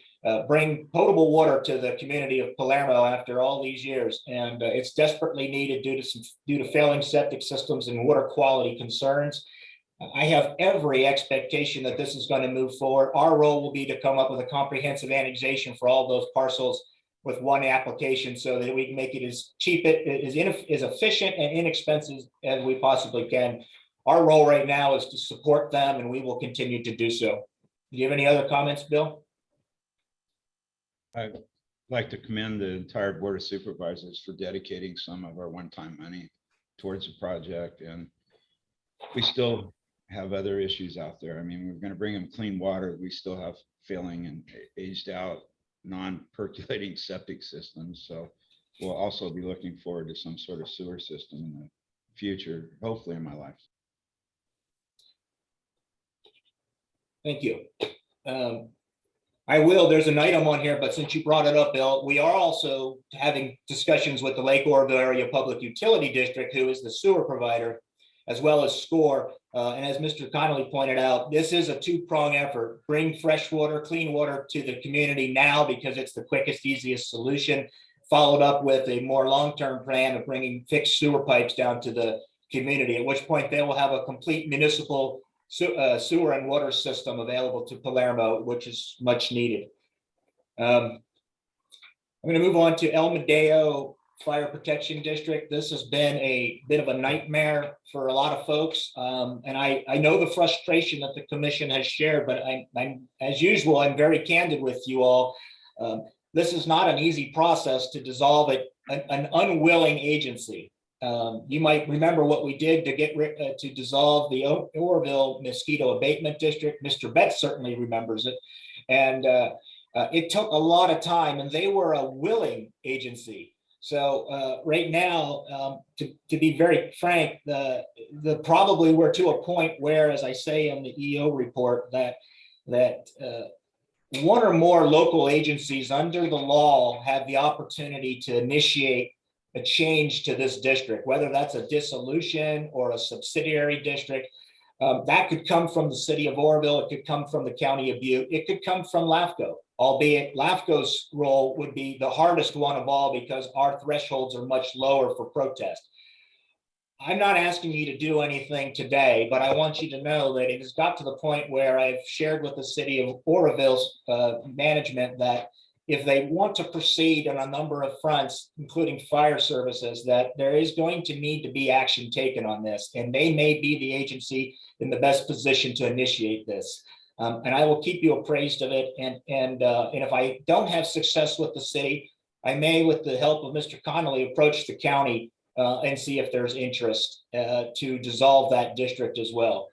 bring potable water to the community of Palermo after all these years. And it's desperately needed due to failing septic systems and water quality concerns. I have every expectation that this is going to move forward. Our role will be to come up with a comprehensive annexation for all those parcels with one application so that we can make it as cheap, as efficient and inexpensive as we possibly can. Our role right now is to support them, and we will continue to do so. Do you have any other comments, Bill? I'd like to commend the entire Board of Supervisors for dedicating some of our one-time money towards the project. And we still have other issues out there. I mean, we're going to bring them clean water. We still have failing and aged out non-percolating septic systems. So we'll also be looking forward to some sort of sewer system in the future, hopefully in my life. Thank you. There's an item on here, but since you brought it up, Bill, we are also having discussions with the Lake Oroville Area Public Utility District, who is the sewer provider, as well as SCORE. And as Mr. Connolly pointed out, this is a two-prong effort. Bring fresh water, clean water to the community now because it's the quickest, easiest solution, followed up with a more long-term plan of bringing fixed sewer pipes down to the community, at which point they will have a complete municipal sewer and water system available to Palermo, which is much needed. I'm going to move on to El Medeo Fire Protection District. This has been a bit of a nightmare for a lot of folks. And I know the frustration that the commission has shared, but I'm as usual, I'm very candid with you all. This is not an easy process to dissolve an unwilling agency. You might remember what we did to dissolve the Oroville Mosquito Abatement District. Mr. Betts certainly remembers it. And it took a lot of time, and they were a willing agency. So right now, to be very frank, the probably we're to a point where, as I say in the EO report, that one or more local agencies under the law have the opportunity to initiate a change to this district, whether that's a dissolution or a subsidiary district. That could come from the city of Oroville. It could come from the county of Butte. It could come from LAFCo, albeit LAFCo's role would be the hardest one of all because our thresholds are much lower for protest. I'm not asking you to do anything today, but I want you to know that it has got to the point where I've shared with the city of Oroville's management that if they want to proceed on a number of fronts, including fire services, that there is going to need to be action taken on this, and they may be the agency in the best position to initiate this. And I will keep you appraised of it. And if I don't have success with the city, I may, with the help of Mr. Connolly, approach the county and see if there's interest to dissolve that district as well.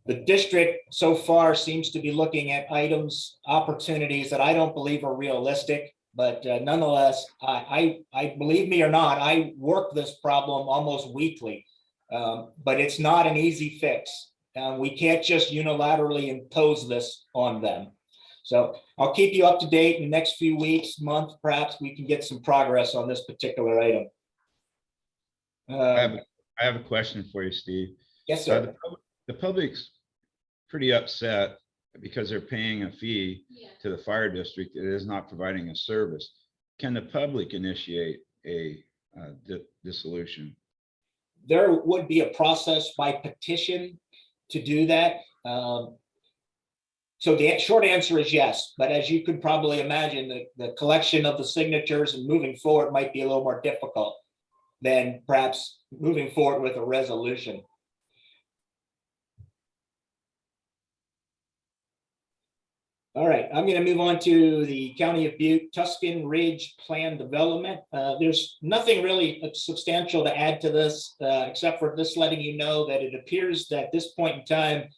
The district so far seems to be looking at items, opportunities that I don't believe are realistic, but nonetheless, I believe me or not, I work this problem almost weekly, but it's not an easy fix. We can't just unilaterally impose this on them. So I'll keep you up to date in the next few weeks, month, perhaps we can get some progress on this particular item. I have a question for you, Steve. Yes, sir. The public's pretty upset because they're paying a fee to the fire district that is not providing a service. Can the public initiate a dissolution? There would be a process by petition to do that. So the short answer is yes, but as you could probably imagine, the collection of the signatures and moving forward might be a little more difficult than perhaps moving forward with a resolution. All right, I'm going to move on to the County of Butte Tuscan Ridge Plan Development. There's nothing really substantial to add to this, except for this letting you know that it appears that at this point in time,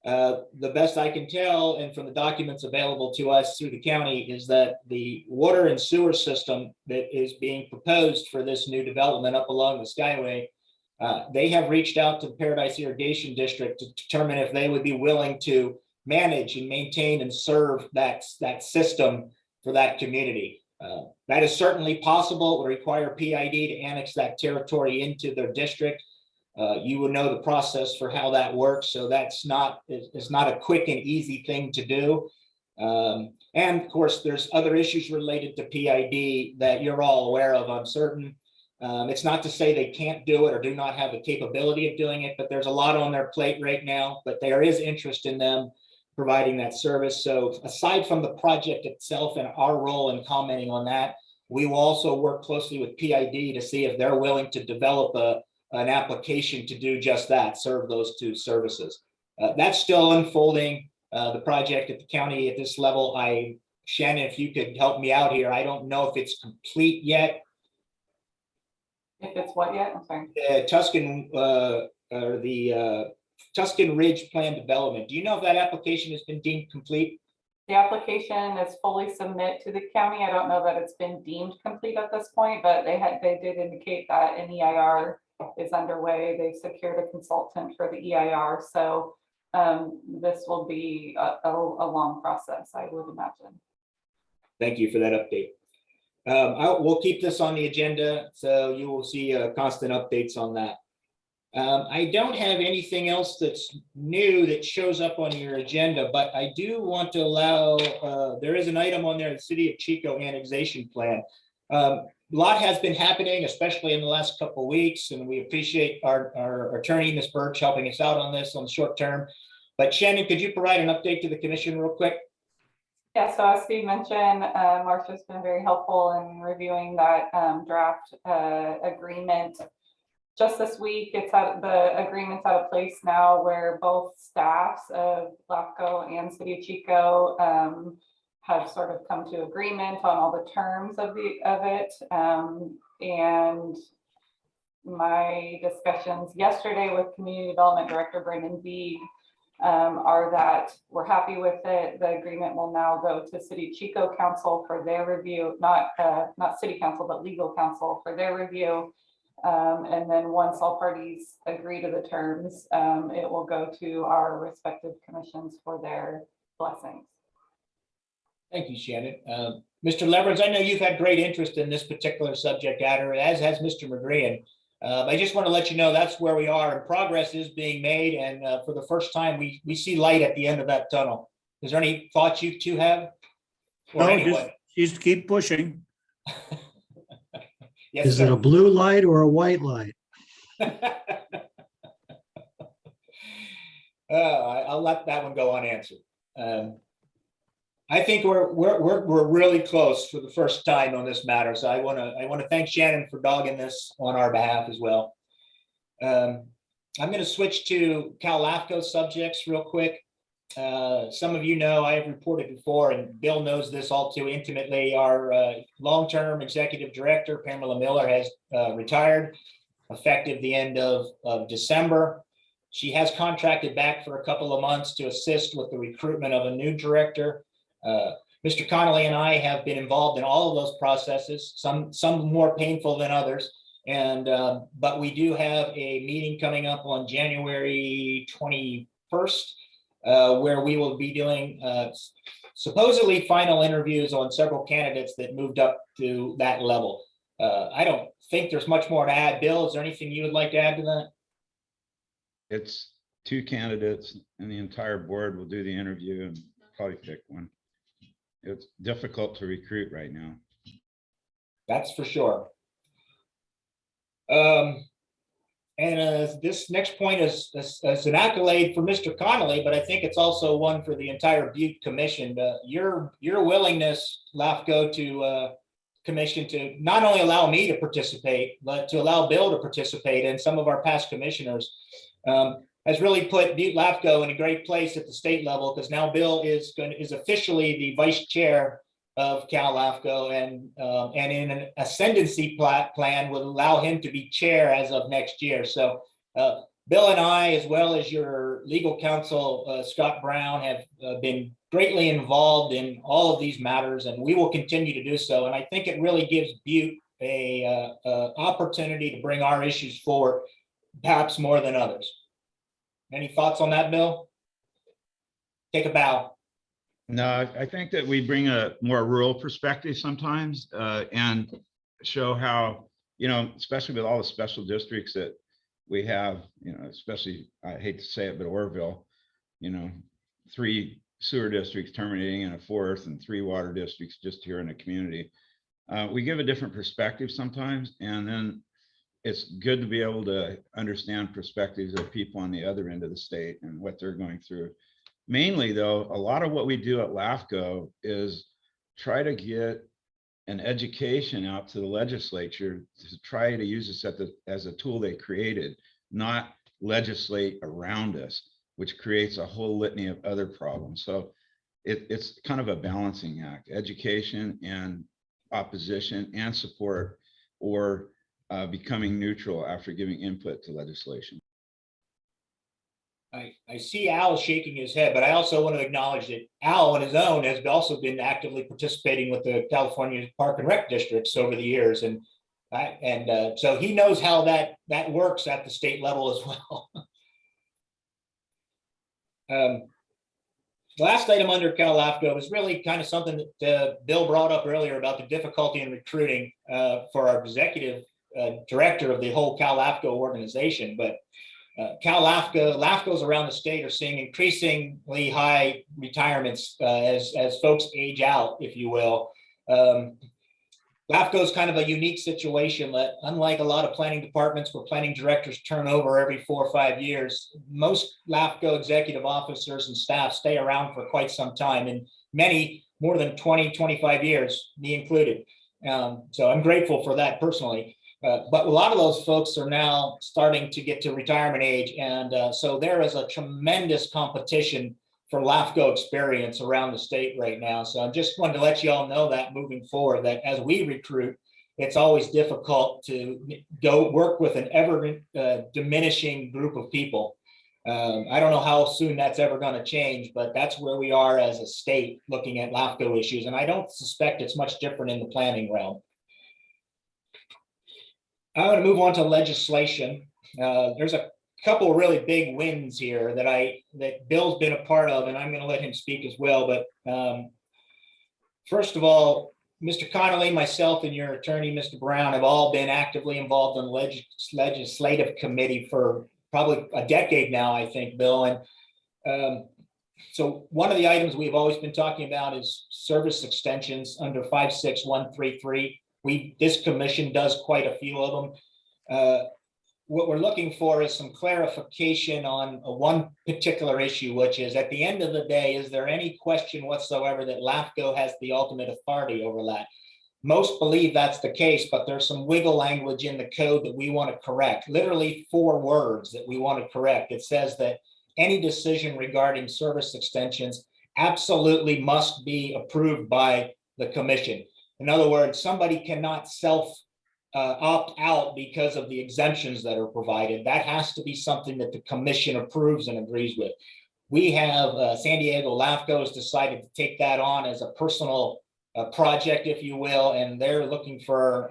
the best I can tell, and from the documents available to us through the county, is that the water and sewer system that is being proposed for this new development up along the Skyway, they have reached out to the Paradise Irrigation District to determine if they would be willing to manage and maintain and serve that system for that community. That is certainly possible. It would require PID to annex that territory into their district. You would know the process for how that works. So it's not a quick and easy thing to do. And of course, there's other issues related to PID that you're all aware of, I'm certain. It's not to say they can't do it or do not have the capability of doing it, but there's a lot on their plate right now, but there is interest in them providing that service. So aside from the project itself and our role in commenting on that, we will also work closely with PID to see if they're willing to develop an application to do just that, serve those two services. That's still unfolding. The project at the county at this level, Shannon, if you could help me out here, I don't know if it's complete yet. If it's what yet? I'm sorry. Tuscan Ridge Plan Development. Do you know if that application has been deemed complete? The application is fully submit to the county. I don't know that it's been deemed complete at this point, but they did indicate that an EIR is underway. They've secured a consultant for the EIR. So this will be a long process, I would imagine. Thank you for that update. We'll keep this on the agenda, so you will see constant updates on that. I don't have anything else that's new that shows up on your agenda, but I do want to allow, there is an item on there, the City of Chico annexation plan. A lot has been happening, especially in the last couple of weeks, and we appreciate our attorney, Ms. Birch, helping us out on this on the short term. But Shannon, could you provide an update to the commission real quick? Yeah, so as Steve mentioned, Marcia's been very helpful in reviewing that draft agreement. Just this week, the agreement's at a place now where both staffs of LAFCo and City of Chico have sort of come to agreement on all the terms of it. And my discussions yesterday with Community Development Director Brandon Beeg are that we're happy with it. The agreement will now go to City Chico Council for their review, not City Council, but Legal Council for their review. And then once all parties agree to the terms, it will go to our respective commissions for their blessings. Thank you, Shannon. Mr. Leverage, I know you've had great interest in this particular subject matter, as has Mr. McGrean. I just want to let you know that's where we are, and progress is being made. And for the first time, we see light at the end of that tunnel. Is there any thoughts you two have? Or No, anyone? just keep pushing. Yes, Is it sir. a blue light or a white light? I'll let that one go unanswered. I think we're really close for the first time on this matter. So I want to thank Shannon for dogging this on our behalf as well. I'm going to switch to LAFCo subjects real quick. Some of you know I have reported before, and Bill knows this all too intimately. Our long-term executive director, Pamela Miller, has retired effective the end of December. She has contracted back for a couple of months to assist with the recruitment of a new director. Mr. Connolly and I have been involved in all of those processes, some more painful than others. And but we do have a meeting coming up on January 21st, where we will be doing supposedly final interviews on several candidates that moved up to that level. I don't think there's much more to add. Bill, is there anything you would like to add to that? It's 2 candidates and the entire board will do the interview and probably pick one. It's difficult to recruit right now. That's for sure. This next point is an accolade for Mr. Connolly, but I think it's also one for the entire Butte Commission. Your willingness, LAFCo, to commission to not only allow me to participate, but to allow Bill to participate and some of our past commissioners has really put Butte LAFCo in a great place at the state level, because now Bill is officially the vice chair of LAFCo, and in an ascendancy plan will allow him to be chair as of next year. So Bill and I, as well as your legal counsel, Scott Brown, have been greatly involved in all of these matters, and we will continue to do so. And I think it really gives Butte a opportunity to bring our issues forward, perhaps more than others. Any thoughts on that, Bill? Take a bow. No, I think that we bring a more rural perspective sometimes and show how, especially with all the special districts that we have, especially, I hate to say it, but Orville, 3 sewer districts terminating in a 4th and 3 water districts just here in the community. We give a different perspective sometimes, and then it's good to be able to understand perspectives of people on the other end of the state and what they're going through. Mainly, though, a lot of what we do at LAFCo is try to get an education out to the legislature to try to use this as a tool they created, not legislate around us, which creates a whole litany of other problems. So it's kind of a balancing act, education and opposition and support, or becoming neutral after giving input to legislation. I see Al shaking his head, but I also want to acknowledge that Al on his own has also been actively participating with the California Park and Rec districts over the years. And so he knows how that works at the state level as well. The last item under LAFCo is really kind of something that Bill brought up earlier about the difficulty in recruiting for our executive director of the whole LAFCo organization. But LAFCOs around the state are seeing increasingly high retirements as folks age out, if you will. LAFCO is kind of a unique situation. Unlike a lot of planning departments where planning directors turn over every 4 or 5 years, most LAFCO executive officers and staff stay around for quite some time, and many more than 20, 25 years, me included. So I'm grateful for that personally. But a lot of those folks are now starting to get to retirement age. And so there is a tremendous competition for LAFCO experience around the state right now. So I just wanted to let you all know that moving forward, that as we recruit, it's always difficult to go work with an ever diminishing group of people. I don't know how soon that's ever going to change, but that's where we are as a state looking at LAFCO issues. And I don't suspect it's much different in the planning realm. I'm going to move on to legislation. There's a couple really big wins here that Bill's been a part of, and I'm going to let him speak as well. But first of all, Mr. Connolly, myself, and your attorney, Mr. Brown, have all been actively involved in the legislative committee for probably a decade now, I think, Bill. And so one of the items we've always been talking about is service extensions under 56133. This commission does quite a few of them. What we're looking for is some clarification on one particular issue, which is at the end of the day, is there any question whatsoever that LAFCo has the ultimate authority over that? Most believe that's the case, but there's some wiggle language in the code that we want to correct. Literally 4 words that we want to correct. It says that any decision regarding service extensions absolutely must be approved by the commission. In other words, somebody cannot opt out because of the exemptions that are provided. That has to be something that the commission approves and agrees with. We have San Diego LAFCo has decided to take that on as a personal project, if you will, and they're looking for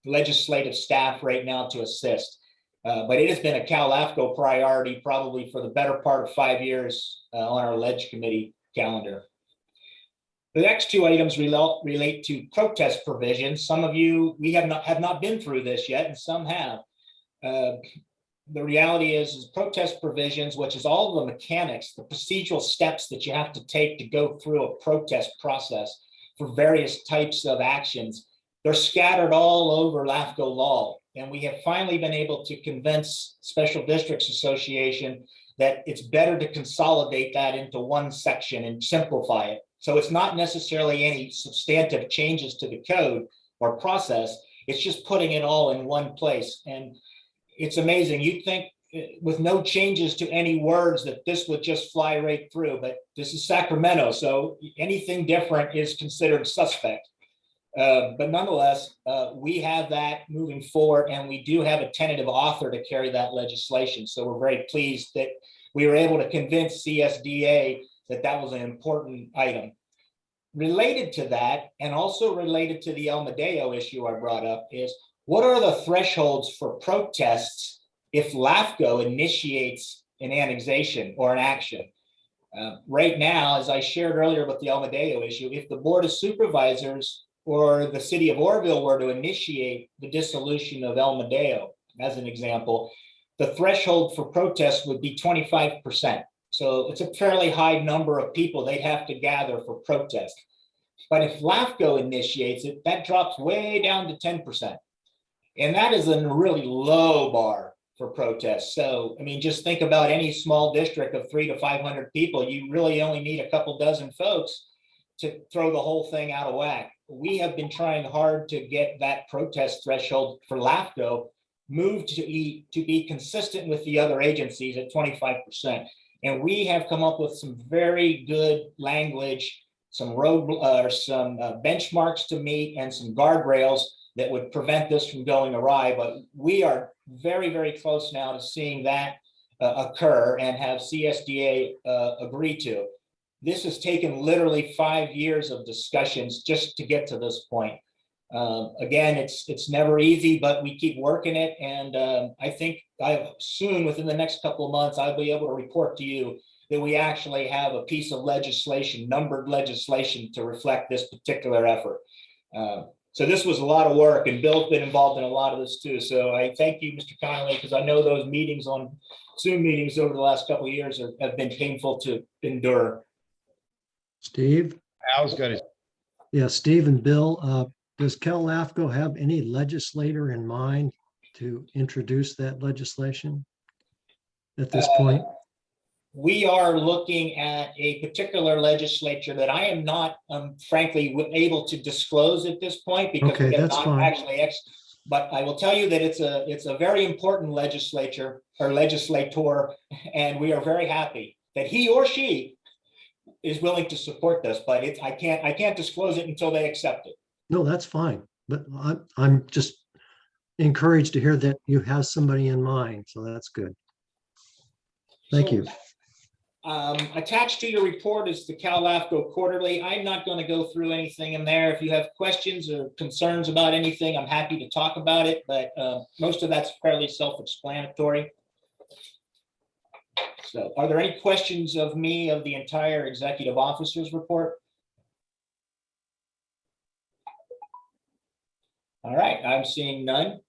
legislative staff right now to assist. But it has been a Cal LAFCo priority probably for the better part of 5 years on our ledge committee calendar. The next 2 items relate to protest provisions. Some of you, we have not been through this yet, and some have. The reality is protest provisions, which is all the mechanics, the procedural steps that you have to take to go through a protest process for various types of actions. They're scattered all over LAFCO law. And we have finally been able to convince Special Districts Association that it's better to consolidate that into one section and simplify it. So it's not necessarily any substantive changes to the code or process. It's just putting it all in one place. And it's amazing. You'd think with no changes to any words that this would just fly right through, but this is Sacramento. So anything different is considered suspect. But nonetheless, we have that moving forward, and we do have a tentative author to carry that legislation. So we're very pleased that we were able to convince CSDA that that was an important item. Related to that, and also related to the El Medeo issue I brought up, is what are the thresholds for protests if LAFCO initiates an annexation or an action? Right now, as I shared earlier with the El Medeo issue, if the Board of Supervisors or the city of Orville were to initiate the dissolution of El Medeo, as an example, the threshold for protest would be 25%. So it's a fairly high number of people they'd have to gather for protest. But if LAFCO initiates it, that drops way down to 10%. And that is a really low bar for protests. So, I mean, just think about any small district of 300 to 500 people. You really only need a couple dozen folks to throw the whole thing out of whack. We have been trying hard to get that protest threshold for LAFCO moved to be consistent with the other agencies at 25%. And we have come up with some very good language, some benchmarks to meet, and some guardrails that would prevent this from going awry. But we are very, very close now to seeing that occur and have CSDA agree to. This has taken literally 5 years of discussions just to get to this point. Again, it's never easy, but we keep working it. And I think soon, within the next couple of months, I'll be able to report to you that we actually have a piece of legislation, numbered legislation, to reflect this particular effort. So this was a lot of work, and Bill's been involved in a lot of this too. So I thank you, Mr. Connolly, because I know those meetings on Zoom meetings over the last couple of years have been painful to endure. Steve? Al's got his. Yeah, Steve and Bill, does Cal LAFCO have any legislator in mind to introduce that legislation at this point? We are looking at a particular legislature that I am not, frankly, able to disclose at this point because Okay, we have that's not fine. actually. But I will tell you that it's a very important legislator, and we are very happy that he or she is willing to support this. But I can't disclose it until they accept it. No, that's fine. But I'm just encouraged to hear that you have somebody in mind. So that's good. Thank you. Attached to your report is the LAFCo quarterly. I'm not going to go through anything in there. If you have questions or concerns about anything, I'm happy to talk about it, but most of that's fairly self-explanatory. So are there any questions of me of the entire executive officer's report? All right, I'm seeing none.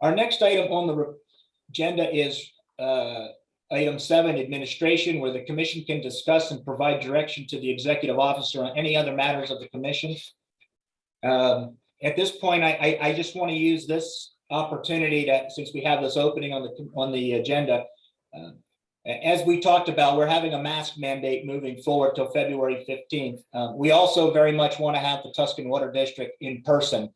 Our next item on the agenda is item 7, administration, where the commission can discuss and provide direction to the executive officer on any other matters of the commission. At this point, I just want to use this opportunity to, since we have this opening on the agenda, as we talked about, we're having a mask mandate moving forward till February 15th. We also very much want to have the Tuscan Water District in person.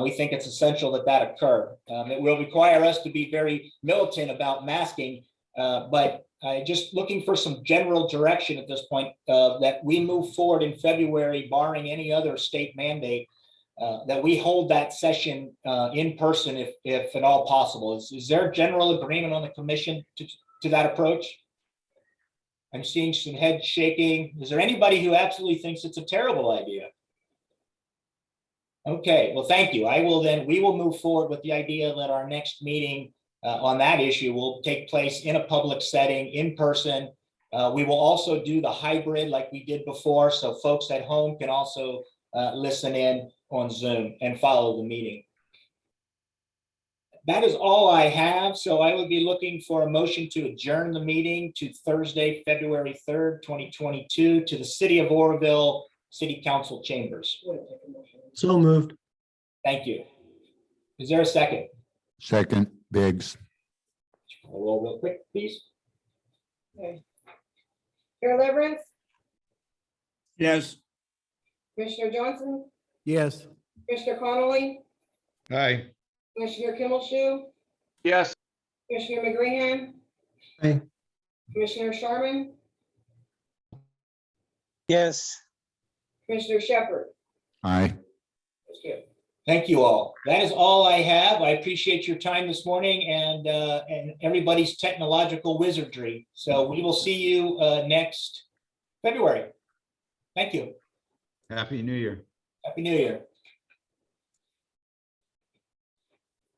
We think it's essential that that occur. It will require us to be very militant about masking, but just looking for some general direction at this point, that we move forward in February, barring any other state mandate, that we hold that session in person if at all possible. Is there general agreement on the commission to that approach? I'm seeing some head shaking. Is there anybody who absolutely thinks it's a terrible idea? Okay, well, thank you. We will move forward with the idea that our next meeting on that issue will take place in a public setting, in person. We will also do the hybrid like we did before, so folks at home can also listen in on Zoom and follow the meeting. That is all I have, so I would be looking for a motion to adjourn the meeting to Thursday, February 3rd, 2022, to the City of Oroville City Council chambers. So moved. Thank you. Is there a second? Second, Biggs. Roll real quick, please. Okay. Chair Leverance, Yes. Commissioner Johnson, Yes. Commissioner Connolly, Aye. Commissioner Kimmelshoe, Yes. Commissioner McGranahan, Aye. Commissioner Sharman, Yes. Commissioner Shepherd. Aye. Thank you all. That is all I have. I appreciate your time this morning and everybody's technological wizardry. So we will see you next February. Thank you. Happy New Year. Happy New Year.